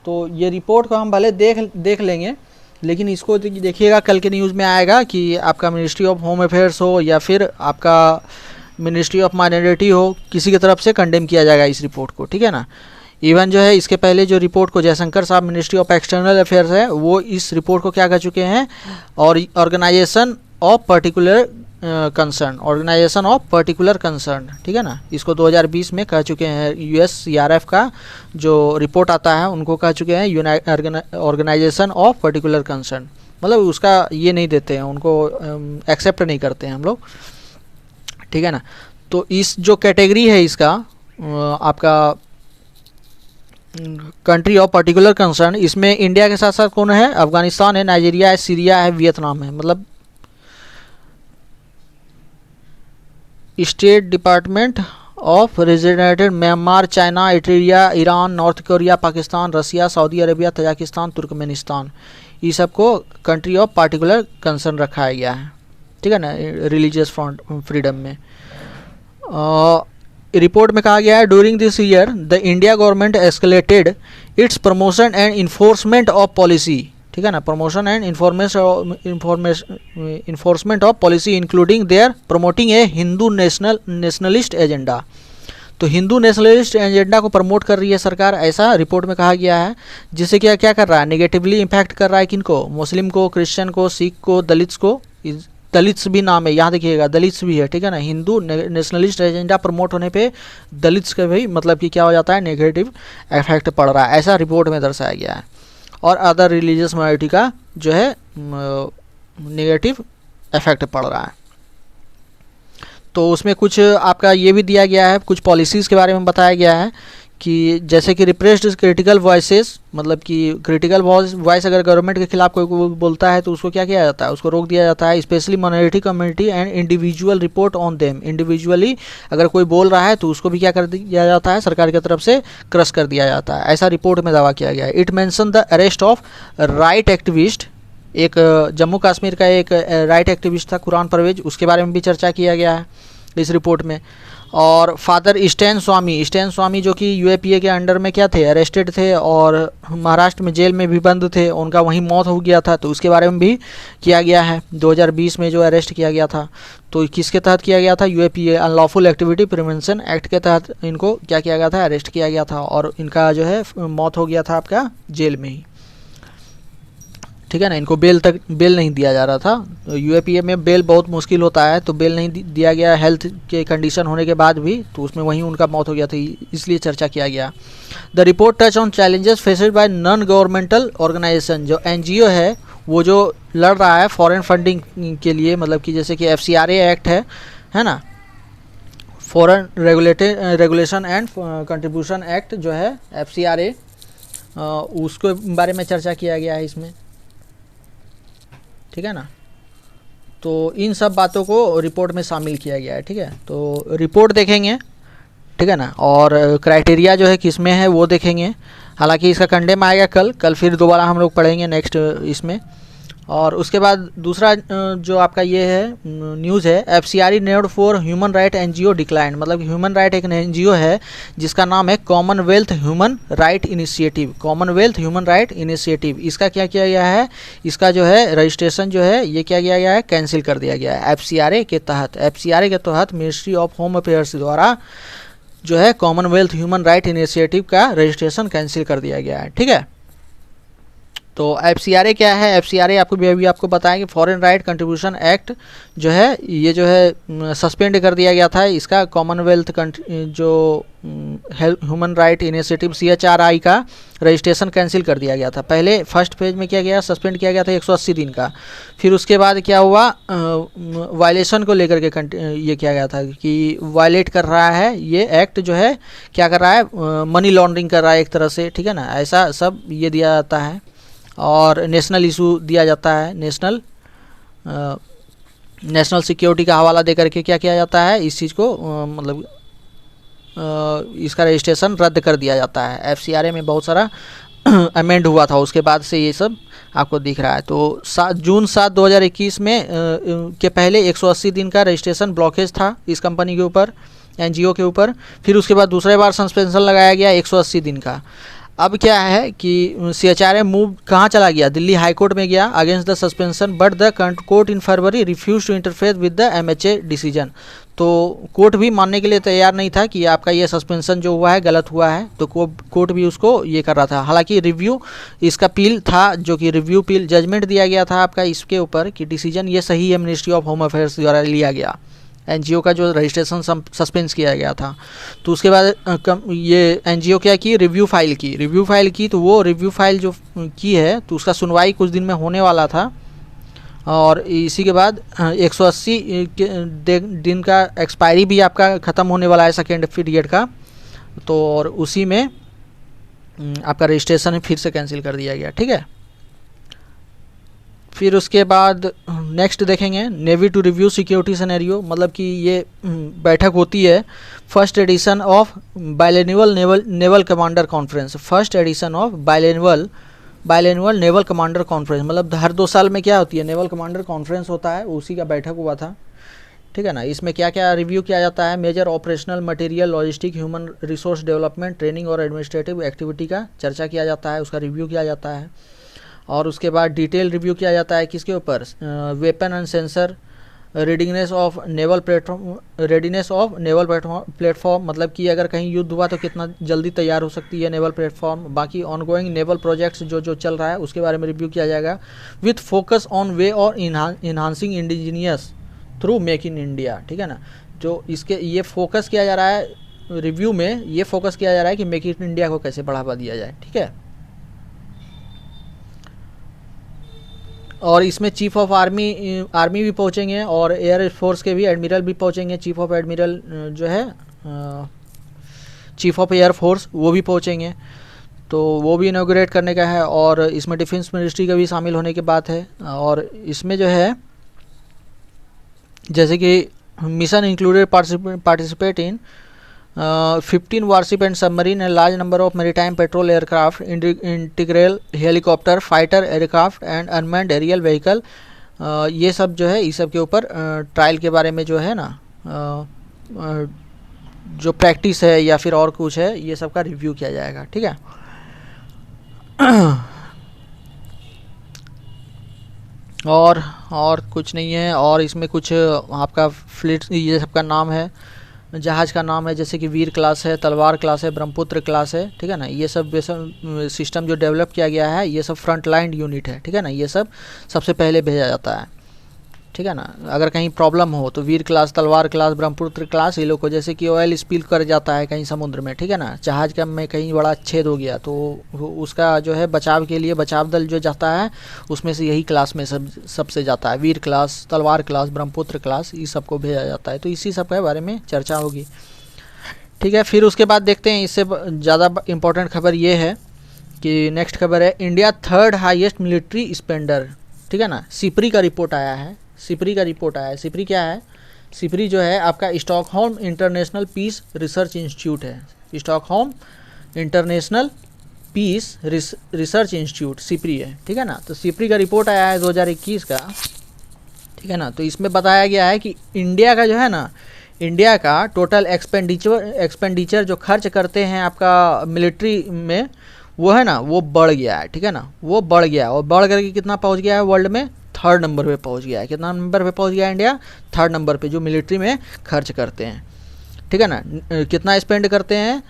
S1: तो ये रिपोर्ट को हम भले देख लेंगे, लेकिन इसको देखिएगा कल के न्यूज़ में आएगा कि आपका मिनिस्ट्री ऑफ होम अफेयर्स हो या फिर आपका मिनिस्ट्री ऑफ माइनॉरिटी हो, किसी की तरफ से कंडेम किया जाएगा इस रिपोर्ट को, ठीक है ना। इवन जो है इसके पहले जो रिपोर्ट को जयशंकर साहब मिनिस्ट्री ऑफ एक्सटर्नल अफेयर्स है, वो इस रिपोर्ट को क्या कर चुके हैं, और ऑर्गेनाइजेशन ऑफ पर्टिकुलर कंसर्न, ठीक है ना, इसको 2020 में कह चुके हैं। USCRF का जो रिपोर्ट आता है उनको कह चुके हैं ऑर्गेनाइजेशन ऑफ पर्टिकुलर कंसर्न, मतलब उसका ये नहीं देते हैं, उनको एक्सेप्ट नहीं करते हैं हम लोग, ठीक है ना। तो इस जो कैटेगरी है इसका आपका कंट्री ऑफ पर्टिकुलर कंसर्न, इसमें इंडिया के साथ साथ कौन है, अफगानिस्तान है, नाइजीरिया है, सीरिया है, वियतनाम है। मतलब स्टेट डिपार्टमेंट ऑफ रेजिडेंटेड Myanmar, China, Eritrea, Iran, North Korea, Pakistan, Russia, Saudi Arabia, Tajikistan, Turkmenistan, ये सबको कंट्री ऑफ पार्टिकुलर कंसर्न रखा गया है, ठीक है ना, रिलीजियस फ्रीडम में। रिपोर्ट में कहा गया है during this year the India government escalated it's promotion and enforcement of policy ठीक है ना, promotion and enforcement of policy including there promoting A Hindu nationalist agenda. तो हिंदू नेशनलिस्ट एजेंडा को प्रमोट कर रही है सरकार, ऐसा रिपोर्ट में कहा गया है, जिससे क्या क्या कर रहा है, नेगेटिवली इम्पैक्ट कर रहा है किनको, मुस्लिम को, क्रिश्चियन को, सिख को, दलित्स को। दलित्स भी नाम है, यहाँ देखिएगा दलित्स भी है, ठीक है ना। हिंदू नेशनलिस्ट एजेंडा प्रमोट होने पे दलित्स का भी मतलब कि क्या हो जाता है, नेगेटिव इफेक्ट पड़ रहा है, ऐसा रिपोर्ट में दर्शाया गया है। और अदर रिलीजियस माइनॉरिटी का जो है नेगेटिव इफेक्ट पड़ रहा है। तो उसमें कुछ आपका ये भी दिया गया है, कुछ पॉलिसीज़ के बारे में बताया गया है कि जैसे कि रिप्रेस्ड क्रिटिकल वॉइसेस, मतलब कि क्रिटिकल वॉइस अगर गवर्नमेंट के खिलाफ कोई बोलता है तो उसको क्या किया जाता है, उसको रोक दिया जाता है। Specially minority community and individual report on them, individually अगर कोई बोल रहा है तो उसको भी क्या कर दिया जाता है, सरकार की तरफ से क्रश कर दिया जाता है, ऐसा रिपोर्ट में दावा किया गया है। It mention the arrest of right activist, एक जम्मू कश्मीर का एक राइट एक्टिविस्ट था कुरान परवेज, उसके बारे में भी चर्चा किया गया है इस रिपोर्ट में। और फादर स्टैन स्वामी जो कि यूएपीए के अंडर में क्या थे, अरेस्टेड थे और महाराष्ट्र में जेल में भी बंद थे, उनका वहीं मौत हो गया था, तो उसके बारे में भी किया गया है 2020 में जो अरेस्ट किया गया था। तो किसके तहत किया गया था, UAPA unlawful activity prevention act के तहत इनको क्या किया गया था, अरेस्ट किया गया था और इनका जो है मौत हो गया था आपका जेल में ही, ठीक है ना। इनको बेल नहीं दिया जा रहा था, तो यूएपीए में बेल बहुत मुश्किल होता है, तो बेल नहीं दिया गया हेल्थ के कंडीशन होने के बाद भी, तो उसमें वहीं उनका मौत हो गया था, इसलिए चर्चा किया गया। The report touch on challenges faced by non governmental organization, जो एनजीओ है वो जो लड़ रहा है फॉरेन फंडिंग के लिए, मतलब कि जैसे कि एफसीआरए एक्ट है ना, foreign regulation and contribution act जो है एफसीआरए, उसके बारे में चर्चा किया गया है इसमें, ठीक है ना। तो इन सब बातों को रिपोर्ट में शामिल किया गया है, ठीक है। तो रिपोर्ट देखेंगे, ठीक है ना, और क्राइटेरिया जो है किसमें है वो देखेंगे। हालांकि इसका कंडेम आएगा कल फिर दोबारा हम लोग पढ़ेंगे नेक्स्ट इसमें। और उसके बाद दूसरा जो आपका ये है न्यूज़ है, FCRA nod for human right NGO decline, मतलब ह्यूमन राइट एक एनजीओ है जिसका नाम है Commonwealth human right initiative, Commonwealth human right initiative. इसका क्या किया गया है, इसका जो है रजिस्ट्रेशन जो है ये क्या किया गया है, कैंसिल कर दिया गया है एफसीआरए के तहत मिनिस्ट्री ऑफ होम अफेयर्स द्वारा जो है कॉमनवेल्थ ह्यूमन राइट इनिशिएटिव का रजिस्ट्रेशन कैंसिल कर दिया गया है, ठीक है। तो एफसीआरए क्या है, एफसीआरए आपको भी अभी आपको बताएंगे, फॉरेन राइट कंट्रीब्यूशन एक्ट जो है ये जो है सस्पेंड कर दिया गया था, इसका कॉमनवेल्थ जो ह्यूमन राइट इनिशिएटिव CHRI का रजिस्ट्रेशन कैंसिल कर दिया गया था। पहले फर्स्ट फेज में किया गया, सस्पेंड किया गया था 180 दिन का, फिर उसके बाद क्या हुआ, वायलेशन को लेकर के ये किया गया था कि वायलेट कर रहा है ये एक्ट जो है, क्या कर रहा है, मनी लॉन्ड्रिंग कर रहा है एक तरह से, ठीक है ना, ऐसा सब ये दिया जाता है। और नेशनल इशू दिया जाता है, नेशनल सिक्योरिटी का हवाला देकर के क्या किया जाता है, इस चीज़ को मतलब इसका रजिस्ट्रेशन रद्द कर दिया जाता है। एफसीआरए में बहुत सारा अमेंड हुआ था, उसके बाद से ये सब आपको दिख रहा है। तो जून 7 2021 में के पहले 180 दिन का रजिस्ट्रेशन ब्लॉकेज था इस कंपनी के ऊपर, एनजीओ के ऊपर, फिर उसके बाद दूसरे बार सस्पेंशन लगाया गया 180 दिन का। अब क्या है कि CHRA मूव कहाँ चला गया, दिल्ली हाई कोर्ट में गया against the suspension, but the court in February refuse to interfere with the MHA decision. तो कोर्ट भी मानने के लिए तैयार नहीं था कि आपका ये सस्पेंशन जो हुआ है गलत हुआ है, तो कोर्ट भी उसको ये कर रहा था। हालांकि रिव्यू इसका पील था, जो कि रिव्यू पील जजमेंट दिया गया था आपका इसके ऊपर कि डिसीजन ये सही है, मिनिस्ट्री ऑफ होम अफेयर्स द्वारा लिया गया, एनजीओ का जो रजिस्ट्रेशन सस्पेंस किया गया था। तो उसके बाद ये एनजीओ क्या की, रिव्यू फाइल की, तो वो रिव्यू फाइल जो की है तो उसका सुनवाई कुछ दिन में होने वाला था, और इसी के बाद 180 दिन का एक्सपायरी भी आपका ख़त्म होने वाला है सेकेंड पीरियड का, तो और उसी में आपका रजिस्ट्रेशन फिर से कैंसिल कर दिया गया, ठीक है। फिर उसके बाद नेक्स्ट देखेंगे, navy to review security scenario, मतलब कि ये बैठक होती है first edition of biannual naval commander conference, first edition of biannual naval commander conference, मतलब हर 2 साल में क्या होती है, नेवल कमांडर कॉन्फ्रेंस होता है, उसी का बैठक हुआ था, ठीक है ना। इसमें क्या क्या रिव्यू किया जाता है, major operational material, logistic, human resource development, training और एडमिनिस्ट्रेटिव एक्टिविटी का चर्चा किया जाता है, उसका रिव्यू किया जाता है। और उसके बाद डिटेल रिव्यू किया जाता है किसके ऊपर, weapon and sensor, readiness of naval platform, मतलब कि अगर कहीं युद्ध हुआ तो कितना जल्दी तैयार हो सकती है नेवल प्लेटफॉर्म। बाकी ऑनगोइंग नेवल प्रोजेक्ट्स जो चल रहा है उसके बारे में रिव्यू किया जाएगा, विथ फोकस ऑन वे और enhancing indigenous through make in India. ठीक है ना, जो इसके ये फोकस किया जा रहा है रिव्यू में, ये फोकस किया जा रहा है कि मेक इन इंडिया को कैसे बढ़ावा दिया जाए। ठीक है, और इसमें चीफ ऑफ आर्मी भी पहुंचेंगे और एयर फोर्स के भी एडमिरल भी पहुंचेंगे। चीफ ऑफ एडमिरल जो है चीफ ऑफ एयर फोर्स वो भी पहुंचेंगे, तो वो भी इनॉग्रेट करने का है। और इसमें डिफेंस मिनिस्ट्री का भी शामिल होने की बात है। और इसमें जो है जैसे कि mission included participate in 15 warship and submarine and large number of maritime patrol aircraft, integral helicopter, fighter aircraft and unmanned aerial vehicle. ये सब जो है इस सब के ऊपर ट्रायल के बारे में जो है ना जो प्रैक्टिस है या फिर और कुछ है ये सब का रिव्यू किया जाएगा। ठीक है, और कुछ नहीं है। और इसमें कुछ आपका फ्लीट ये सब का नाम है, जहाज़ का नाम है जैसे कि वीर क्लास है, तलवार क्लास है, ब्रह्मपुत्र क्लास है। ठीक है ना, ये सब सिस्टम जो डेवलप किया गया है ये सब फ्रंट लाइन यूनिट है। ठीक है ना, ये सब सबसे पहले भेजा जाता है। ठीक है ना, अगर कहीं प्रॉब्लम हो तो वीर क्लास, तलवार क्लास, ब्रह्मपुत्र क्लास ये लोग को, जैसे कि ऑयल स्पिल कर जाता है कहीं समुद्र में, ठीक है ना, जहाज़ का में कहीं बड़ा छेद हो गया तो उसका जो है बचाव के लिए बचाव दल जो जाता है उसमें से यही क्लास में सबसे जाता है। वीर क्लास, तलवार क्लास, ब्रह्मपुत्र क्लास ये सबको भेजा जाता है। तो इसी सब के बारे में चर्चा होगी। ठीक है, फिर उसके बाद देखते हैं इससे ज़्यादा इम्पोर्टेंट खबर ये है कि नेक्स्ट खबर है India third highest military spender. ठीक है ना, सिपरी का रिपोर्ट आया है। सिपरी क्या है? सिपरी जो है आपका Stockholm international Peace Research institute है। Stockholm international Peace Research Institute SIPRI है। ठीक है ना, तो सिपरी का रिपोर्ट आया है 2021 का। ठीक है ना, तो इसमें बताया गया है कि इंडिया का जो है ना, इंडिया का टोटल एक्सपेंडिचर जो खर्च करते हैं आपका मिलिट्री में वो है ना, वो बढ़ गया है। ठीक है ना, वो बढ़ गया और बढ़ करके कितना पहुंच गया है वर्ल्ड में, थर्ड नंबर पे पहुंच गया है। कितना नंबर पे पहुंच गया है इंडिया? थर्ड नंबर पे जो मिलिट्री में खर्च करते हैं। ठीक है ना, कितना स्पेंड करते हैं?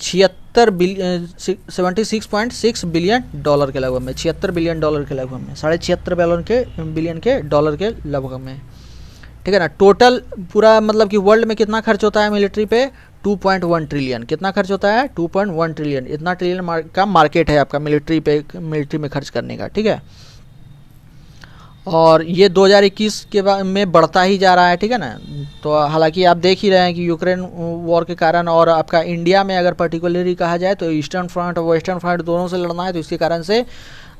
S1: 76.6 बिलियन डॉलर के लगभग में, 76 बिलियन डॉलर के लगभग में, 76.5 बिलियन के डॉलर के लगभग में। ठीक है ना, टोटल पूरा मतलब कि वर्ल्ड में कितना खर्च होता है मिलिट्री पे? 2.1 ट्रिलियन। कितना खर्च होता है? 2.1 ट्रिलियन। इतना ट्रिलियन का मार्केट है आपका मिलिट्री में खर्च करने का। ठीक है, और ये 2021 के बाद में बढ़ता ही जा रहा है। ठीक है ना, तो हालांकि आप देख ही रहे हैं कि यूक्रेन वॉर के कारण और आपका इंडिया में अगर पर्टिकुलरली कहा जाए तो ईस्टर्न फ्रंट और वेस्टर्न फ्रंट दोनों से लड़ना है, तो इसके कारण से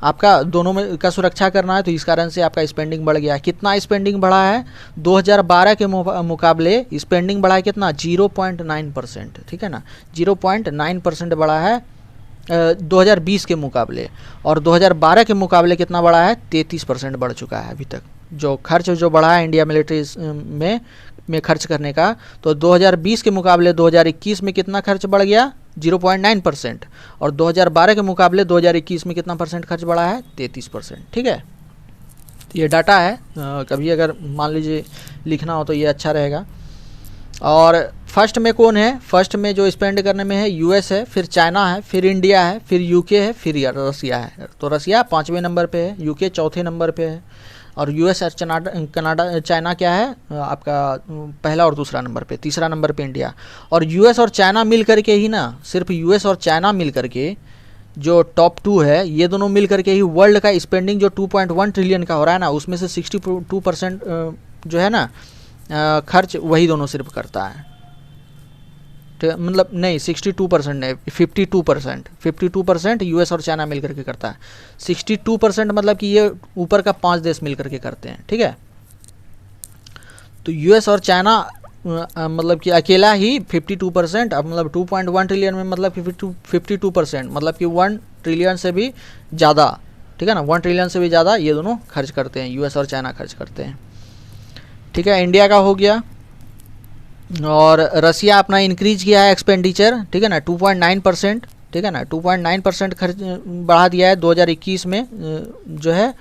S1: आपका दोनों में का सुरक्षा करना है, तो इस कारण से आपका स्पेंडिंग बढ़ गया है। कितना स्पेंडिंग बढ़ा है? 2012 के मुकाबले स्पेंडिंग बढ़ा है कितना? 0.9%। ठीक है ना, 0.9% बढ़ा है 2020 के मुकाबले। और 2012 के मुकाबले कितना बढ़ा है? 33% बढ़ चुका है अभी तक जो खर्च जो बढ़ा है इंडिया मिलिट्री में खर्च करने का। तो 2020 के मुकाबले 2021 में कितना खर्च बढ़ गया? 0.9%। और 2012 के मुकाबले 2021 में कितना परसेंट खर्च बढ़ा है? 33%। ठीक है, तो ये डाटा है, कभी अगर मान लीजिए लिखना हो तो ये अच्छा रहेगा। और फर्स्ट में कौन है? फर्स्ट में जो स्पेंड करने में है यूएस है, फिर चाइना है, फिर इंडिया है, फिर यूके है, फिर रसिया है। तो रसिया 5वें नंबर पे है, यूके 4थे नंबर पे है, और यूएस और चाइना क्या है आपका पहला और दूसरा नंबर पे, तीसरा नंबर पे इंडिया। और यूएस और चाइना मिल करके ही ना, सिर्फ यूएस और चाइना मिल करके जो टॉप 2 है, ये दोनों मिल करके ही वर्ल्ड का स्पेंडिंग जो 2.1 ट्रिलियन का हो रहा है ना, उसमें से 62% जो है ना खर्च वही दोनों सिर्फ करता है। मतलब नहीं, 62% नहीं, 52% यूएस और चाइना मिल करके करता है। 62% मतलब कि ये ऊपर का 5 देश मिल करके करते हैं। ठीक है, तो यूएस और चाइना मतलब कि अकेला ही 52%, अब मतलब 2.1 ट्रिलियन में मतलब 52% मतलब कि 1 ट्रिलियन से भी ज़्यादा। ठीक है ना, 1 ट्रिलियन से भी ज़्यादा ये दोनों खर्च करते हैं, यूएस और चाइना खर्च करते हैं। ठीक है, इंडिया का हो गया। और रसिया अपना इंक्रीज किया है एक्सपेंडिचर। ठीक है ना, 2.9%। ठीक है ना। 2.9% खर्च बढ़ा दिया है 2021 में, जो है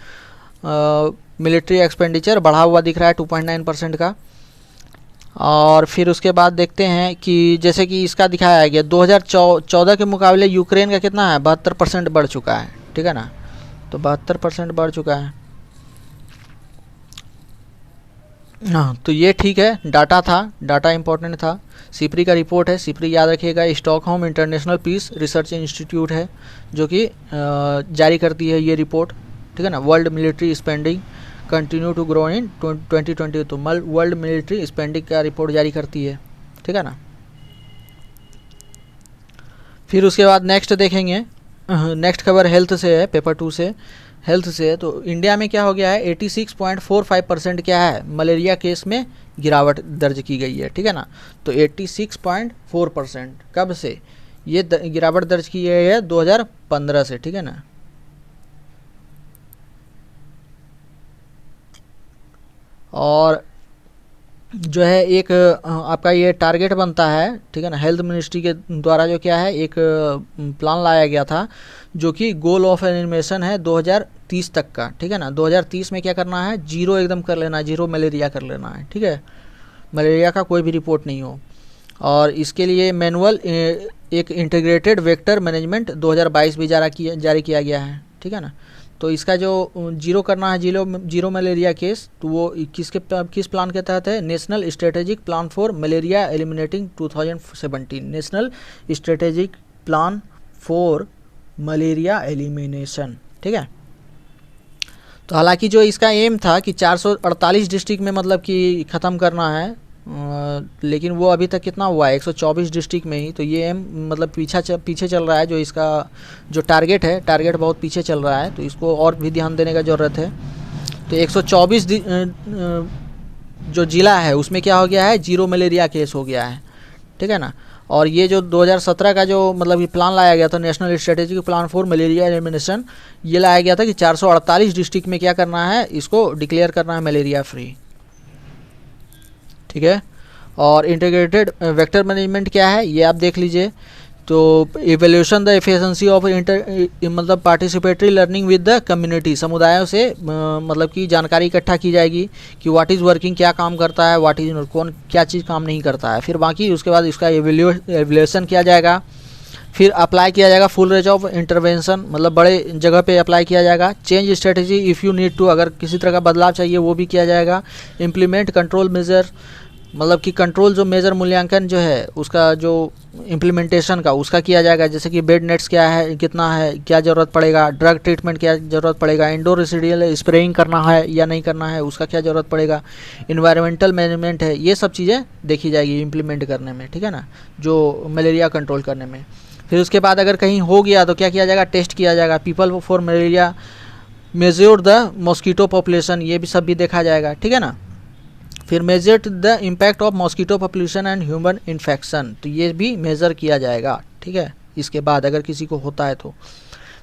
S1: मिलिट्री एक्सपेंडिचर बढ़ा हुआ दिख रहा है 2.9% का। और फिर उसके बाद देखते हैं कि जैसे कि इसका दिखाया गया 2014 के मुकाबले यूक्रेन का कितना है, 72% बढ़ चुका है, ठीक है ना। तो 72% बढ़ चुका है। हाँ, तो ये ठीक है, डाटा था, डाटा इंपॉर्टेंट था। सिप्री का रिपोर्ट है, सिप्री याद रखिएगा Stockholm international Peace Research institute है जो कि जारी करती है ये रिपोर्ट, ठीक है ना। World military spending continue to grow in 2020, तो वर्ल्ड मिलिट्री स्पेंडिंग का रिपोर्ट जारी करती है, ठीक है ना। फिर उसके बाद नेक्स्ट देखेंगे, नेक्स्ट खबर हेल्थ से है, पेपर 2 से, हेल्थ से। तो इंडिया में क्या हो गया है, 86.45% क्या है, मलेरिया केस में गिरावट दर्ज की गई है, ठीक है ना। तो 86.4% कब से ये गिरावट दर्ज की गई है, 2015 से, ठीक है ना। और जो है एक आपका ये टारगेट बनता है, ठीक है ना, हेल्थ मिनिस्ट्री के द्वारा जो क्या है एक प्लान लाया गया था जो कि गोल ऑफ एलिमिनेशन है 2030 तक का, ठीक है ना। 2030 में क्या करना है, जीरो एकदम कर लेना है, जीरो मलेरिया कर लेना है, ठीक है, मलेरिया का कोई भी रिपोर्ट नहीं हो। और इसके लिए मैनुअल एक इंटीग्रेटेड वेक्टर मैनेजमेंट 2022 भी जारी किया गया है, ठीक है ना। तो इसका जो जीरो करना है, जीरो मलेरिया केस, तो वो किस प्लान के तहत है, national strategic plan for malaria eliminating 2017, national strategic plan for malaria elimination, ठीक है। तो हालांकि जो इसका एम था कि 448 डिस्ट्रिक्ट में मतलब कि ख़त्म करना है, लेकिन वो अभी तक कितना हुआ है, 124 डिस्ट्रिक्ट में ही। तो ये एम मतलब पीछे चल रहा है, जो इसका जो टारगेट है, टारगेट बहुत पीछे चल रहा है, तो इसको और भी ध्यान देने का ज़रूरत है। तो 124 जो ज़िला है उसमें क्या हो गया है, जीरो मलेरिया केस हो गया है, ठीक है ना। और ये जो 2017 का जो मतलब ये प्लान लाया गया था, national strategic plan for malaria elimination, ये लाया गया था कि 448 डिस्ट्रिक्ट में क्या करना है, इसको डिक्लेयर करना है मलेरिया फ्री, ठीक है। और इंटीग्रेटेड वेक्टर मैनेजमेंट क्या है ये आप देख लीजिए। तो इवैल्यूएशन द एफिशिएंसी ऑफ मतलब participatory learning with the community, समुदायों से मतलब कि जानकारी इकट्ठा की जाएगी कि व्हाट इज़ वर्किंग, क्या काम करता है, व्हाट इज कौन क्या चीज़ काम नहीं करता है। फिर बाकी उसके बाद इसका एवैल्यूएशन किया जाएगा, फिर अप्लाई किया जाएगा फुल रेंज ऑफ इंटरवेंशन, मतलब बड़े जगह पे अप्लाई किया जाएगा। Change strategy if you need to, अगर किसी तरह का बदलाव चाहिए वो भी किया जाएगा। इम्प्लीमेंट कंट्रोल मेजर, मतलब कि कंट्रोल जो मेजर मूल्यांकन जो है उसका जो इम्प्लीमेंटेशन का उसका किया जाएगा, जैसे कि बेड नेट्स क्या है, कितना है, क्या ज़रूरत पड़ेगा, ड्रग ट्रीटमेंट क्या ज़रूरत पड़ेगा, इंडोर रेसिडियल स्प्रेइंग करना है या नहीं करना है, उसका क्या ज़रूरत पड़ेगा, इन्वायरमेंटल मैनेजमेंट है, ये सब चीज़ें देखी जाएगी इम्प्लीमेंट करने में, ठीक है ना, जो मलेरिया कंट्रोल करने में। फिर उसके बाद अगर कहीं हो गया तो क्या किया जाएगा, टेस्ट किया जाएगा, people for malaria, measure the mosquito population, ये भी सब भी देखा जाएगा, ठीक है ना। फिर measure the impact of mosquito population and human infection, तो ये भी मेज़र किया जाएगा, ठीक है। इसके बाद अगर किसी को होता है तो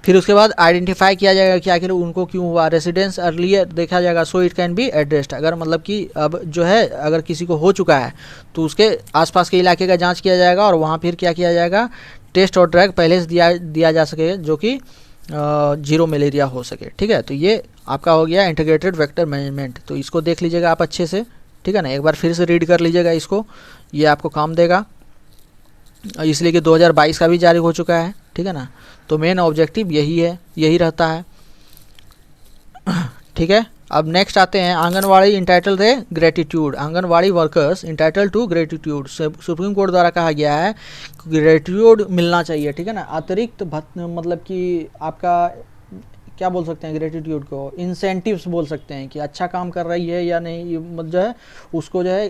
S1: फिर उसके बाद आइडेंटिफाई किया जाएगा कि आखिर उनको क्यों हुआ, रेसिडेंस अर्लियर देखा जाएगा, so it can be addressed. अगर मतलब कि अब जो है अगर किसी को हो चुका है तो उसके आसपास के इलाके का जांच किया जाएगा और वहाँ फिर क्या किया जाएगा, टेस्ट और ड्रग पहले से दिया जा सके जो कि जीरो मलेरिया हो सके, ठीक है। तो ये आपका हो गया इंटीग्रेटेड वेक्टर मैनेजमेंट। तो इसको देख लीजिएगा आप अच्छे से, ठीक है ना, एक बार फिर से रीड कर लीजिएगा इसको, ये आपको काम देगा, इसलिए कि 2022 का भी जारी हो चुका है, ठीक है ना। तो मेन ऑब्जेक्टिव यही है, यही रहता है, ठीक है। अब नेक्स्ट आते हैं, anganwadi entitle the gratitude, anganwadi workers entitle to gratitude. Supreme court द्वारा कहा गया है ग्रेटिट्यूड मिलना चाहिए, ठीक है ना, अतिरिक्त मतलब कि आपका क्या बोल सकते हैं ग्रेटिट्यूड को, इंसेंटिव्स बोल सकते हैं कि अच्छा काम कर रही है या नहीं, जो है उसको जो है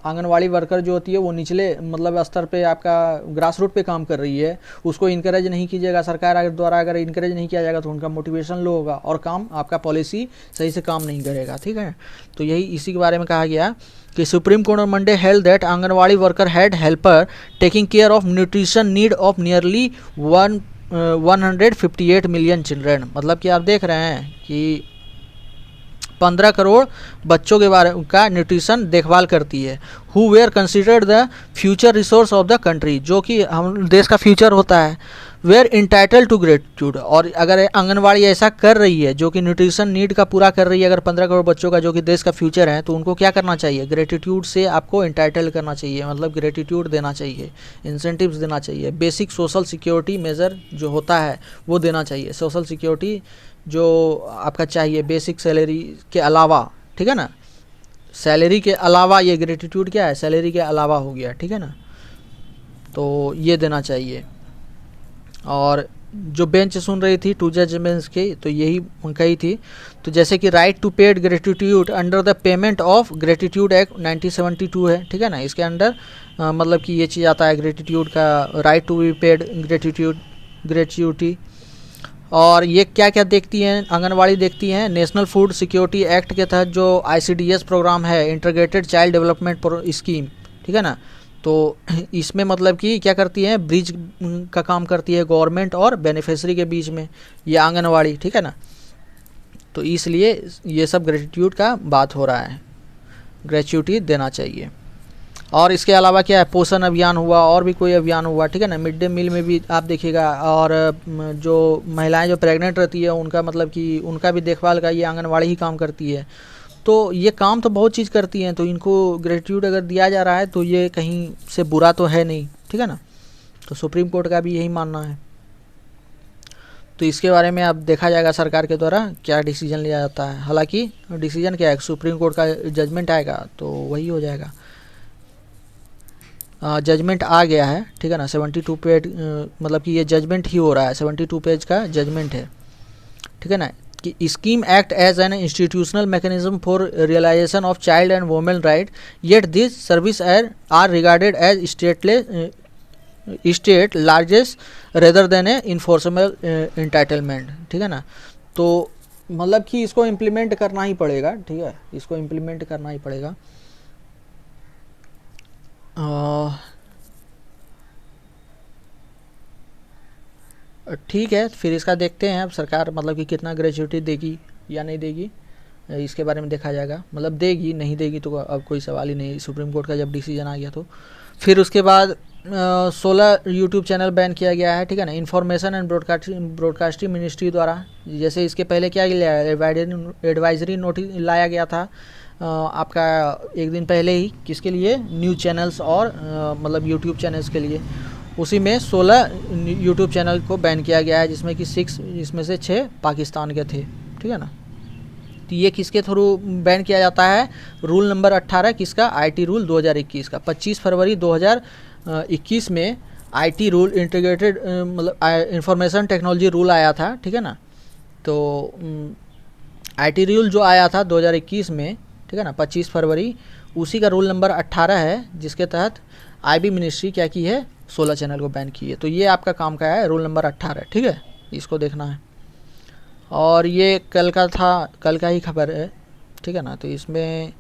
S1: आंगनवाड़ी वर्कर जो होती है वो निचले मतलब स्तर पे आपका ग्रास रूट पे काम कर रही है, उसको इनकरेज नहीं कीजिएगा, सरकार द्वारा अगर इनकरेज नहीं किया जाएगा तो उनका मोटिवेशन लो होगा और काम आपका पॉलिसी सही से काम नहीं करेगा, ठीक है। तो यही इसी के बारे में कहा गया कि supreme court on Monday held that anganwadi worker had helper taking care of nutrition need of nearly 158 million children. मतलब कि आप देख रहे हैं कि 15 करोड़ बच्चों के बारे का न्यूट्रिशन देखभाल करती है। Who were considered the future resource of the country, जो कि हम देश का फ्यूचर होता है, वेयर इंटाइटल टू ग्रेटिट्यूड। और अगर आंगनवाड़ी ऐसा कर रही है जो कि न्यूट्रिशन नीड का पूरा कर रही है, अगर 15 करोड़ बच्चों का जो कि देश का फ्यूचर है, तो उनको क्या करना चाहिए, ग्रेटिट्यूड से आपको इंटाइटल करना चाहिए, मतलब ग्रेटिट्यूड देना चाहिए, इंसेंटिव्स देना चाहिए, बेसिक सोशल सिक्योरिटी मेजर जो होता है वो देना चाहिए। सोशल सिक्योरिटी जो आपका चाहिए बेसिक सैलरी के अलावा, ठीक है ना, सैलरी के अलावा, ये ग्रेटिट्यूड क्या है, सैलरी के अलावा हो गया, ठीक है ना, तो ये देना चाहिए। और जो बेंच सुन रही थी 2 जजमेंट्स की, तो यही कही थी। तो जैसे कि right to paid gratitude under the payment of gratitude act 1972 है, ठीक है ना, इसके अंडर मतलब कि ये चीज़ आता है ग्रेटिट्यूड का, राइट टू बी पेड ग्रेट्यूटी। और ये क्या क्या देखती हैं आंगनवाड़ी, देखती हैं नेशनल फूड सिक्योरिटी एक्ट के तहत जो ICDS प्रोग्राम है, इंटीग्रेटेड चाइल्ड डेवलपमेंट स्कीम, ठीक है ना, तो इसमें मतलब कि क्या करती है, ब्रिज का काम करती है गवर्नमेंट और बेनिफिशरी के बीच में, ये आंगनवाड़ी, ठीक है ना। तो इसलिए ये सब ग्रेटिट्यूड का बात हो रहा है, ग्रेच्युटी देना चाहिए। और इसके अलावा क्या है, पोषण अभियान हुआ, और भी कोई अभियान हुआ, ठीक है ना, मिड डे मील में भी आप देखिएगा। और जो महिलाएं जो प्रेग्नेंट रहती है उनका मतलब कि उनका भी देखभाल का ये आंगनवाड़ी ही काम करती है। तो ये काम तो बहुत चीज़ करती हैं, तो इनको ग्रेटिट्यूड अगर दिया जा रहा है तो ये कहीं से बुरा तो है नहीं, ठीक है ना। तो सुप्रीम कोर्ट का भी यही मानना है। तो इसके बारे में अब देखा जाएगा सरकार के द्वारा क्या डिसीजन लिया जाता है। हालांकि डिसीजन क्या है, सुप्रीम कोर्ट का जजमेंट आएगा तो वही हो जाएगा। जजमेंट आ गया है, ठीक है ना, 72 पेज, मतलब कि ये जजमेंट ही हो रहा है, 72 पेज का जजमेंट है, ठीक है ना, कि scheme act as an institutional mechanism for realization of child and women right, yet this service are regarded as state largesse rather than a enforceable entitlement, ठीक है ना। तो मतलब कि इसको इम्प्लीमेंट करना ही पड़ेगा, ठीक है, इसको इम्प्लीमेंट करना ही पड़ेगा। ठीक है, फिर इसका देखते हैं अब सरकार मतलब कि कितना ग्रेच्युटी देगी या नहीं देगी, इसके बारे में देखा जाएगा। मतलब देगी नहीं देगी तो अब कोई सवाल ही नहीं, सुप्रीम कोर्ट का जब डिसीजन आ गया तो। फिर उसके बाद 16 यूट्यूब चैनल बैन किया गया है, ठीक है ना, इन्फॉर्मेशन एंड ब्रॉडकास्टिंग मिनिस्ट्री द्वारा। जैसे इसके पहले क्या लिया, एडवाइजरी नोटिस लाया गया था आपका एक दिन पहले ही, किसके लिए, न्यूज़ चैनल्स और मतलब यूट्यूब चैनल्स के लिए। उसी में 16 यूट्यूब चैनल को बैन किया गया है, जिसमें कि 6, इसमें से 6 पाकिस्तान के थे, ठीक है ना। तो ये किसके थ्रू बैन किया जाता है, रूल नंबर 18 किसका, IT रूल 2021 का। 25 फरवरी 2021 में IT रूल इंटीग्रेटेड मतलब इंफॉर्मेशन टेक्नोलॉजी रूल आया था, ठीक है ना। तो IT रूल जो आया था 2021 में, ठीक है ना, 25 फरवरी, उसी का रूल नंबर 18 है, जिसके तहत IB मिनिस्ट्री क्या की है, 16 चैनल को बैन की है। तो ये आपका काम का है, रूल नंबर 18, ठीक है, इसको देखना है। और ये कल का था, कल का ही खबर है, ठीक है ना। तो इसमें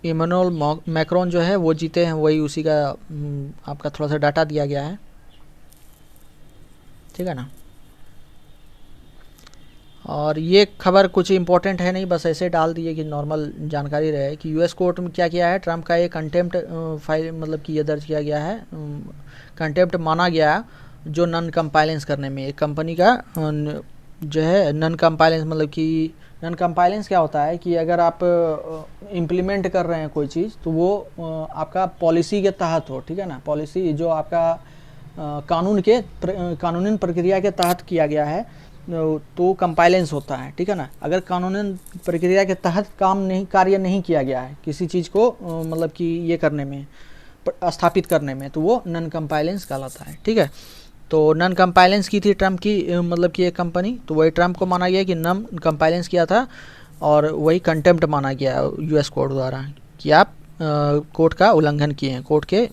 S1: इमैनुअल मैक्रोन जो है वो जीते हैं, वही उसी का आपका थोड़ा सा डाटा दिया गया है, ठीक है ना। और ये खबर कुछ इंपॉर्टेंट है नहीं, बस ऐसे डाल दिए कि नॉर्मल जानकारी रहे कि US कोर्ट में क्या किया है, ट्रंप का ये कंटेम्प्ट फाइल मतलब कि ये दर्ज किया गया है, कंटेम्प्ट माना गया जो नन कंपाइलेंस करने में, एक कंपनी का जो है नन कंपाइलेंस, मतलब कि नन कंपाइलेंस क्या होता है कि अगर आप इम्प्लीमेंट कर रहे हैं कोई चीज़ तो वो आपका पॉलिसी के तहत हो, ठीक है ना, पॉलिसी जो आपका कानूनी प्रक्रिया के तहत किया गया है तो कंपाइलेंस होता है, ठीक है ना। अगर कानूनी प्रक्रिया के तहत कार्य नहीं किया गया है किसी चीज़ को मतलब कि ये करने में, स्थापित करने में, तो वो नन कंपाइलेंस कहलाता है, ठीक है। तो नन कंपाइलेंस की थी ट्रम्प की मतलब कि एक कंपनी, तो वही ट्रम्प को माना गया कि नन कंपाइलेंस किया था, और वही कंटेम्प्ट माना गया US कोर्ट द्वारा कि आप कोर्ट का उल्लंघन किए हैं, कोर्ट के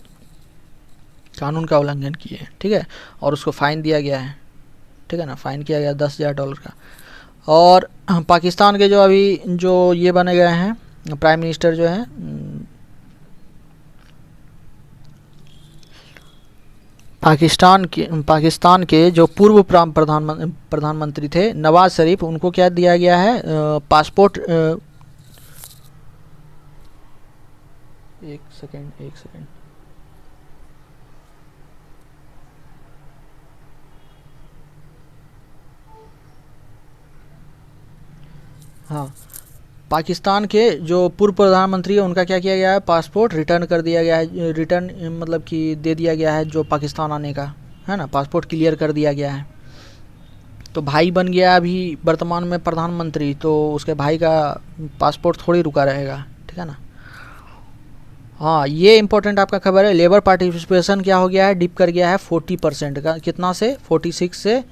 S1: कानून का उल्लंघन किए हैं, ठीक है। और उसको फ़ाइन दिया गया है, ठीक है ना, फ़ाइन किया गया $10,000 का। और पाकिस्तान के जो अभी जो ये बने गए हैं प्राइम मिनिस्टर जो हैं, पाकिस्तान के जो पूर्व प्रधानमंत्री थे नवाज शरीफ, उनको क्या दिया गया है, पासपोर्ट, एक सेकेंड, हाँ, पाकिस्तान के जो पूर्व प्रधानमंत्री है उनका क्या किया गया है, पासपोर्ट रिटर्न कर दिया गया है, रिटर्न मतलब कि दे दिया गया है जो पाकिस्तान आने का है ना, पासपोर्ट क्लियर कर दिया गया है। तो भाई बन गया अभी वर्तमान में प्रधानमंत्री, तो उसके भाई का पासपोर्ट थोड़ी रुका रहेगा, ठीक है ना। हाँ, ये इंपॉर्टेंट आपका खबर है, लेबर पार्टिसिपेशन क्या हो गया है, डिप कर गया है 40% का, कितना से 46 से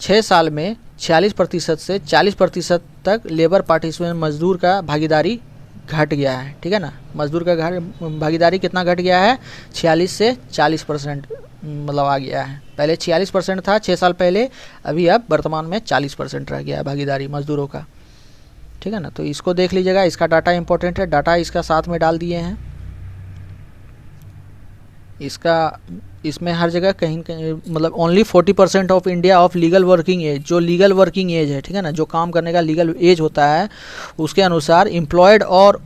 S1: 6 साल में 46% से 40% तक लेबर पार्टिसिपेशन, मजदूर का भागीदारी घट गया है, ठीक है ना। मजदूर का भागीदारी कितना घट गया है, 46 से 40% मतलब आ गया है। पहले 46% था 6 साल पहले, अभी अब वर्तमान में 40% रह गया है भागीदारी मजदूरों का, ठीक है ना। तो इसको देख लीजिएगा, इसका डाटा इंपॉर्टेंट है, डाटा इसका साथ में डाल दिए हैं। इसका इसमें हर जगह कहीं कहीं मतलब only 40% of India of legal working age, जो लीगल वर्किंग एज है, ठीक है ना, जो काम करने का लीगल एज होता है, उसके अनुसार एम्प्लॉयड और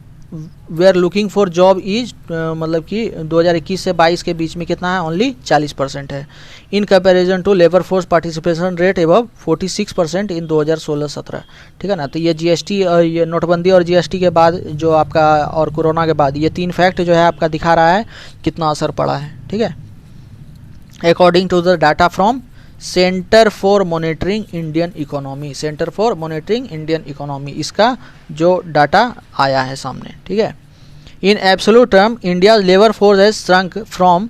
S1: they are looking for job is मतलब कि 2021 से 22 के बीच में कितना है, ओनली 40% है। In comparison to labour force participation rate above 46% in 2016-17, ठीक है ना। तो ये जीएसटी और ये नोटबंदी और जीएसटी के बाद जो आपका और कोरोना के बाद ये 3 फैक्ट जो है आपका दिखा रहा है कितना असर पड़ा है, ठीक है। According to the data from centre for monitoring Indian economy, centre for monitoring Indian economy, इसका जो डाटा आया है सामने, ठीक है। In absolute term India labour force has shrunk from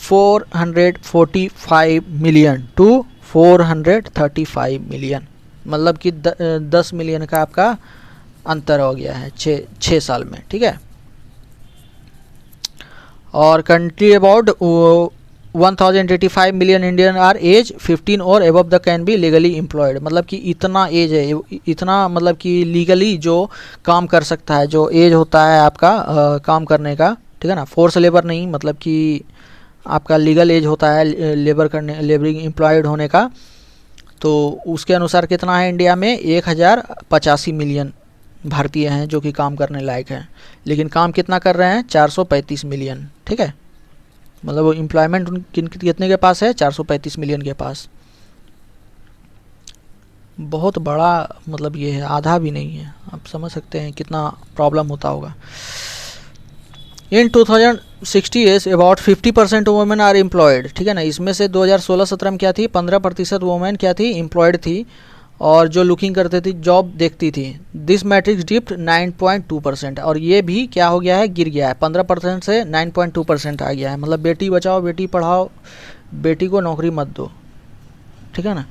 S1: 445 million to 435 million, मतलब कि 10 मिलियन का आपका अंतर हो गया है 6 साल में, ठीक है। और country about 1085 million Indian are age 15 और above the can be legally employed, मतलब कि इतना एज है, इतना मतलब कि लीगली जो काम कर सकता है, जो एज होता है आपका काम करने का, ठीक है ना, फोर्स लेबर नहीं, मतलब कि आपका लीगल एज होता है लेबरिंग एम्प्लॉयड होने का, तो उसके अनुसार कितना है इंडिया में 1085 मिलियन भारतीय हैं जो कि काम करने लायक हैं, लेकिन काम कितना कर रहे हैं, 435 मिलियन, ठीक है। मतलब वो एम्प्लॉयमेंट कितने के पास है, 435 मिलियन के पास, बहुत बड़ा मतलब ये है, आधा भी नहीं है, आप समझ सकते हैं कितना प्रॉब्लम होता होगा। In 2060 is about 50% women are employed, ठीक है ना। इसमें से 2016-17 में क्या थी, 15% वुमेन क्या थी, एम्प्लॉयड थी और जो लुकिंग करते थी, जॉब देखती थी। दिस मैट्रिक्स डिप्ड 9.2%, और ये भी क्या हो गया है, गिर गया है, 15% से 9.2% आ गया है। मतलब बेटी बचाओ बेटी पढ़ाओ, बेटी को नौकरी मत दो, ठीक है ना।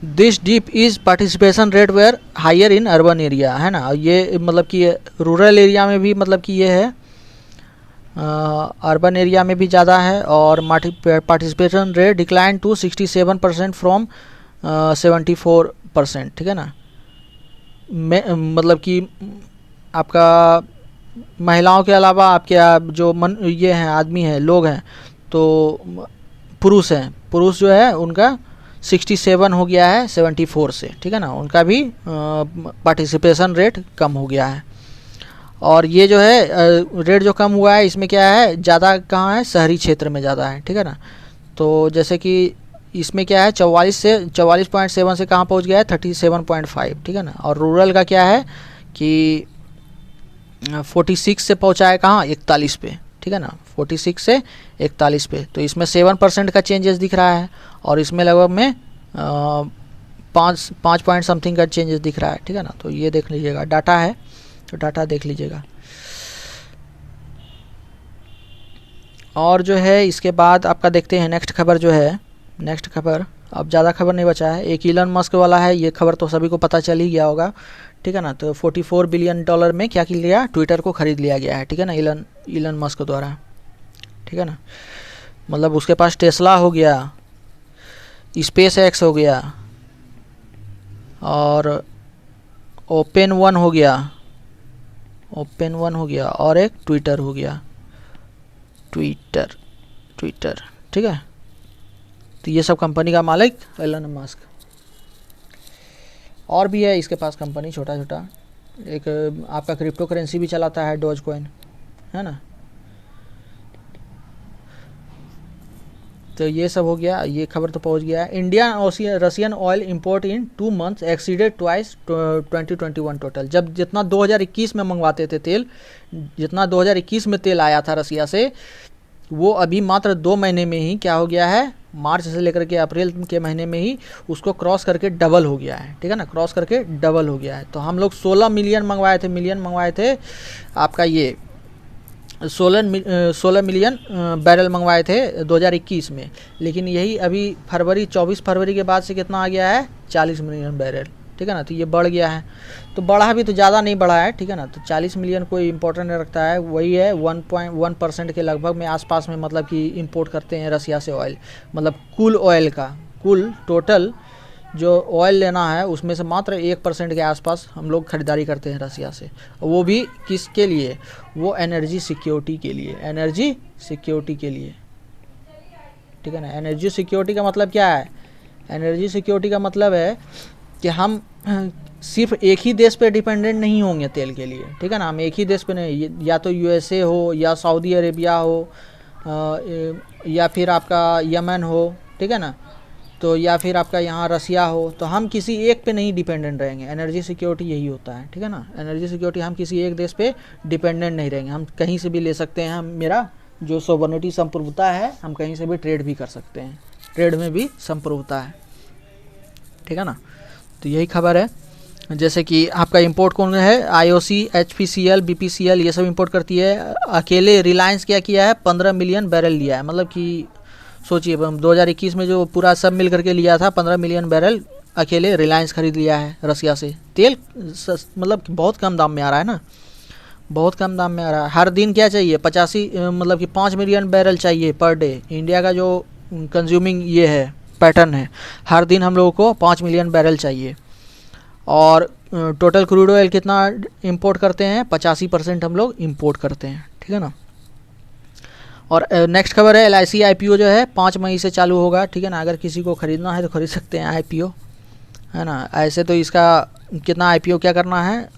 S1: This dip is participation rate were higher in urban area, है ना। ये मतलब कि रूरल एरिया में भी मतलब कि ये है, अर्बन एरिया में भी ज़्यादा है, और participation rate decline to 67% from 74%, ठीक है ना। मतलब कि आपका महिलाओं के अलावा आपके जो ये हैं आदमी हैं, लोग हैं, तो पुरुष हैं, पुरुष जो है उनका 67 हो गया है 74 से, ठीक है ना, उनका भी पार्टिसिपेशन रेट कम हो गया है। और ये जो है रेट जो कम हुआ है, इसमें क्या है, ज़्यादा कहाँ है, शहरी क्षेत्र में ज़्यादा है, ठीक है ना। तो जैसे कि इसमें क्या है, 44.7 से कहाँ पहुँच गया है, 37.5, ठीक है ना। और रूरल का क्या है कि 46 से पहुँचा है कहाँ, 41 पे, ठीक है ना, 46 से 41 पे। तो इसमें 7% का चेंजेस दिख रहा है, और इसमें लगभग में 5 पॉइंट समथिंग का चेंजेस दिख रहा है, ठीक है ना। तो ये देख लीजिएगा, डाटा है, तो डाटा देख लीजिएगा। और जो है इसके बाद आपका देखते हैं नेक्स्ट खबर जो है, नेक्स्ट खबर, अब ज़्यादा खबर नहीं बचा है, एक इलन मस्क वाला है, ये खबर तो सभी को पता चल ही गया होगा, ठीक है ना। तो $44 बिलियन में क्या किया लिया, ट्विटर को ख़रीद लिया गया है, ठीक है ना, इलन मस्क द्वारा, ठीक है ना। मतलब उसके पास टेस्ला हो गया, स्पेस एक्स हो गया, और ओपन वन हो गया, और एक ट्विटर हो गया, ट्विटर, ठीक है। तो ये सब कंपनी का मालिक एलन मस्क। और भी है इसके पास कंपनी छोटा छोटा, एक आपका क्रिप्टो करेंसी भी चलाता है, डॉज कॉइन, है ना। तो ये सब हो गया, ये खबर तो पहुंच गया है। India Russian oil import in 2 months exceeded twice 2021 total. जब जितना 2021 में मंगवाते थे तेल, जितना 2021 में तेल आया था रसिया से, वो अभी मात्र 2 महीने में ही क्या हो गया है, मार्च से लेकर के अप्रैल के महीने में ही उसको क्रॉस करके डबल हो गया है, ठीक है ना, क्रॉस करके डबल हो गया है। तो हम लोग 16 मिलियन मंगवाए थे आपका ये 16 मिलियन बैरल मंगवाए थे 2021 में, लेकिन यही अभी 24 फरवरी के बाद से कितना आ गया है, 40 मिलियन बैरल, ठीक है ना। तो ये बढ़ गया है, तो बढ़ा भी तो ज़्यादा नहीं बढ़ा है, ठीक है ना। तो 40 मिलियन कोई इंपॉर्टेंट नहीं रखता है, वही है 1.1% के लगभग में आसपास में, मतलब कि इंपोर्ट करते हैं रसिया से ऑयल। मतलब कुल ऑयल का, कुल टोटल जो ऑयल लेना है उसमें से मात्र 1% के आसपास हम लोग ख़रीदारी करते हैं रसिया से। वो भी किसके लिए, वो एनर्जी सिक्योरिटी के लिए, एनर्जी सिक्योरिटी के लिए, ठीक है ना। एनर्जी सिक्योरिटी का मतलब क्या है, एनर्जी सिक्योरिटी का मतलब है कि हम सिर्फ एक ही देश पे डिपेंडेंट नहीं होंगे तेल के लिए, ठीक है ना। हम एक ही देश पे नहीं, या तो यूएसए हो, या सऊदी अरेबिया हो, या फिर आपका यमन हो, ठीक है ना, तो या फिर आपका यहाँ रसिया हो, तो हम किसी एक पे नहीं डिपेंडेंट रहेंगे। एनर्जी सिक्योरिटी यही होता है, ठीक है ना। एनर्जी सिक्योरिटी, हम किसी एक देश पे डिपेंडेंट नहीं रहेंगे, हम कहीं से भी ले सकते हैं। हम मेरा जो सोवरेनिटी संप्रभुता है, हम कहीं से भी ट्रेड भी कर सकते हैं, ट्रेड में भी संप्रभुता है, ठीक है ना। तो यही खबर है। जैसे कि आपका इंपोर्ट कौन है, आईओसी, एचपीसीएल, बीपीसीएल, ये सब इंपोर्ट करती है। अकेले रिलायंस क्या किया है, 15 मिलियन बैरल लिया है। मतलब कि सोचिए 2021 में जो पूरा सब मिल करके लिया था 15 मिलियन बैरल अकेले रिलायंस खरीद लिया है रसिया से। तेल मतलब बहुत कम दाम में आ रहा है ना, बहुत कम दाम में आ रहा है। हर दिन क्या चाहिए, 85 मतलब कि 5 मिलियन बैरल चाहिए पर डे। इंडिया का जो कंज्यूमिंग ये है पैटर्न है, हर दिन हम लोगों को 5 मिलियन बैरल चाहिए। और टोटल क्रूड ऑयल कितना इंपोर्ट करते हैं, 85% हम लोग इंपोर्ट करते हैं, ठीक है ना। और नेक्स्ट खबर है, LIC IPO जो है 5 मई से चालू होगा, ठीक है ना। अगर किसी को ख़रीदना है तो खरीद सकते हैं IPO, है ना। ऐसे तो इसका कितना IPO क्या करना है,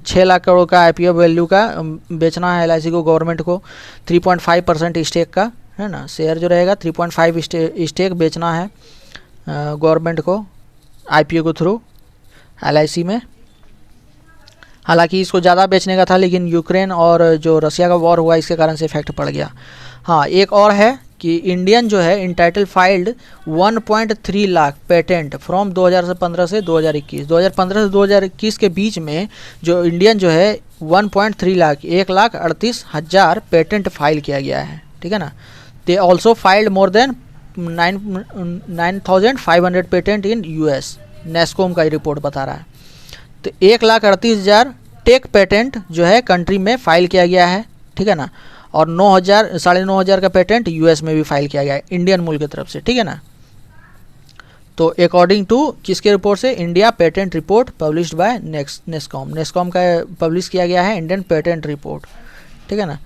S1: 6 लाख करोड़ का IPO वैल्यू का बेचना है LIC को, गवर्नमेंट को 3.5% स्टेक का, है ना। शेयर जो रहेगा 3.5 स्टेक बेचना है गवर्नमेंट को IPO के थ्रू LIC में। हालांकि इसको ज़्यादा बेचने का था, लेकिन यूक्रेन और जो रसिया का वॉर हुआ इसके कारण से इफेक्ट पड़ गया। हाँ, एक और है कि इंडियन जो है entitle filed 1.3 lakh patent from 2015 से 2021। 2015 से 2021 के बीच में जो इंडियन जो है 1.3 लाख 1,38,000 पेटेंट फाइल किया गया है, ठीक है ना। They also filed more than 9,500 patent in US, NASSCOM का रिपोर्ट बता रहा है। तो 1,38,000 टेक पेटेंट जो है कंट्री में फाइल किया गया है, ठीक है ना। और 9,500 का पेटेंट US में भी फाइल किया गया है इंडियन मूल की तरफ से, ठीक है ना। तो अकॉर्डिंग टू किसके रिपोर्ट से, India patent report published by NASSCOM का पब्लिश किया गया है इंडियन पेटेंट रिपोर्ट, ठीक है ना।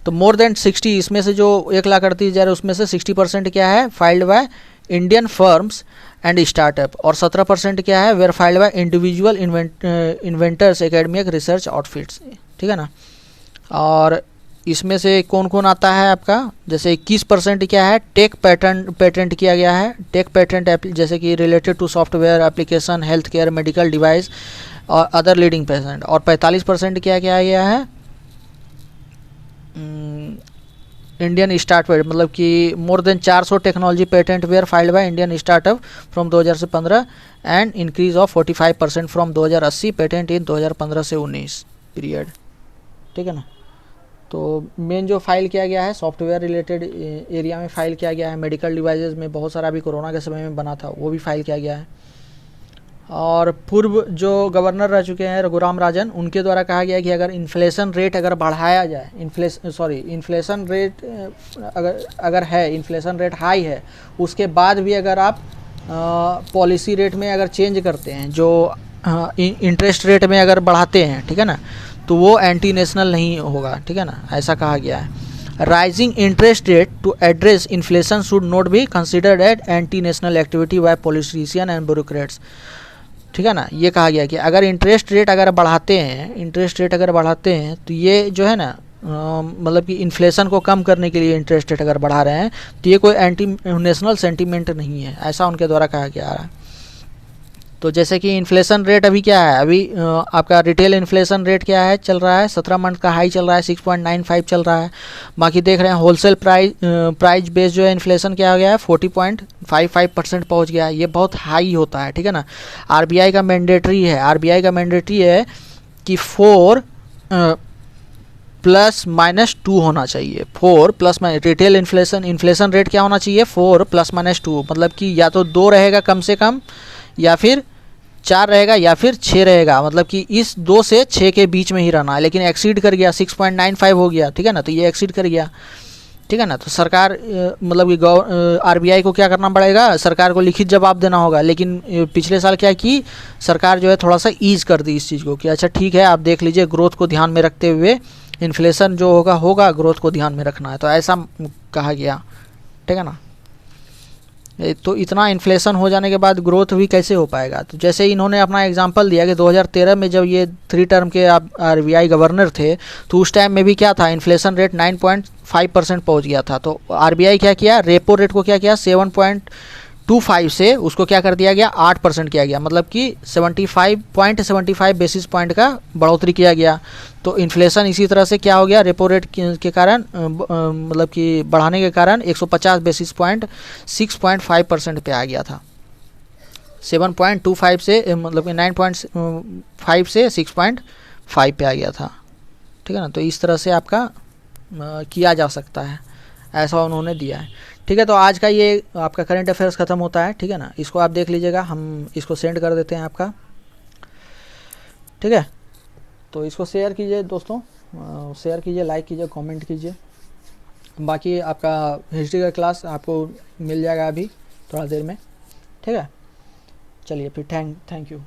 S1: तो मोर देन 60, इसमें से जो 1,38,000 उसमें से 60% क्या है, filed by Indian firms and startup, और 17% क्या है, were filed by individual inventors academic research outfits, ठीक है ना। और इसमें से कौन कौन आता है आपका, जैसे 21% क्या है, टेक पेटेंट किया गया है। टेक पेटेंट जैसे कि related to software application, health care, medical device और अदर लीडिंग पेटेंट। और 45% क्या किया गया है, इंडियन स्टार्टअप, मतलब कि more than 400 technology patent were filed by Indian startup from 2015 and increase of 45% from 2080 patent in 2015 से 19 पीरियड, ठीक है ना। तो मेन जो फाइल किया गया है सॉफ्टवेयर रिलेटेड एरिया में फाइल किया गया है, मेडिकल डिवाइसेस में बहुत सारा अभी कोरोना के समय में बना था वो भी फाइल किया गया है। और पूर्व जो गवर्नर रह चुके हैं रघुराम राजन, उनके द्वारा कहा गया है कि अगर इन्फ्लेशन रेट अगर बढ़ाया जाए, इन्फ्लेशन रेट अगर है, इन्फ्लेशन रेट हाई है, उसके बाद भी अगर आप पॉलिसी रेट में अगर चेंज करते हैं, जो इंटरेस्ट रेट में अगर बढ़ाते हैं, ठीक है ना, तो वो एंटी नेशनल नहीं होगा, ठीक है ना, ऐसा कहा गया है। Rising interest rate to address inflation should not be considered at anti national activity by politician and bureaucrats, ठीक है ना। ये कहा गया कि अगर इंटरेस्ट रेट अगर बढ़ाते हैं तो ये जो है ना मतलब कि इन्फ्लेशन को कम करने के लिए इंटरेस्ट रेट अगर बढ़ा रहे हैं तो ये कोई एंटी नेशनल सेंटीमेंट नहीं है, ऐसा उनके द्वारा कहा गया है। तो जैसे कि इन्फ्लेशन रेट अभी क्या है, अभी आपका रिटेल इन्फ्लेशन रेट क्या है, चल रहा है 17 मंथ का हाई चल रहा है, 6.95 चल रहा है। बाकी देख रहे हैं होलसेल प्राइस बेस जो है इन्फ्लेशन क्या हो गया है, 40.55% पहुंच गया है। ये बहुत हाई होता है, ठीक है ना। आरबीआई का मैंडेटरी है कि 4 ±2 होना चाहिए। 4 प्लस रिटेल इन्फ्लेशन रेट क्या होना चाहिए, 4 ±2, मतलब कि या तो 2 रहेगा कम से कम, या फिर 4 रहेगा, या फिर 6 रहेगा, मतलब कि इस 2 से 6 के बीच में ही रहना है। लेकिन एक्सीड कर गया, 6.95 हो गया, ठीक है ना, तो ये एक्सीड कर गया, ठीक है ना। तो सरकार मतलब कि आरबीआई को क्या करना पड़ेगा, सरकार को लिखित जवाब देना होगा। लेकिन पिछले साल क्या की सरकार जो है थोड़ा सा ईज कर दी इस चीज़ को कि अच्छा ठीक है, आप देख लीजिए, ग्रोथ को ध्यान में रखते हुए इन्फ्लेशन जो होगा ग्रोथ को ध्यान में रखना है, तो ऐसा कहा गया, ठीक है ना। तो इतना इन्फ्लेशन हो जाने के बाद ग्रोथ भी कैसे हो पाएगा। तो जैसे इन्होंने अपना एग्जांपल दिया कि 2013 में जब ये 3 टर्म के आरबीआई गवर्नर थे तो उस टाइम में भी क्या था, इन्फ्लेशन रेट 9.5% पहुंच गया था। तो आरबीआई क्या किया, रेपो रेट को क्या किया, 7.25 से उसको क्या कर दिया गया, 8% किया गया, मतलब कि 75.75 बेसिस पॉइंट का बढ़ोतरी किया गया। तो इन्फ्लेशन इसी तरह से क्या हो गया, रेपो रेट के कारण मतलब कि बढ़ाने के कारण 150 बेसिस पॉइंट 6.5% पे आ गया था। 7.25 से मतलब कि 9.5 से 6.5 पे आ गया था, ठीक है ना। तो इस तरह से आपका किया जा सकता है, ऐसा उन्होंने दिया है, ठीक है। तो आज का ये आपका करंट अफेयर्स ख़त्म होता है, ठीक है ना। इसको आप देख लीजिएगा, हम इसको सेंड कर देते हैं आपका, ठीक है। तो इसको शेयर कीजिए दोस्तों, शेयर कीजिए, लाइक कीजिए, कमेंट कीजिए। बाकी आपका हिस्ट्री का क्लास आपको मिल जाएगा अभी थोड़ा देर में, ठीक है। चलिए फिर थैंक यू।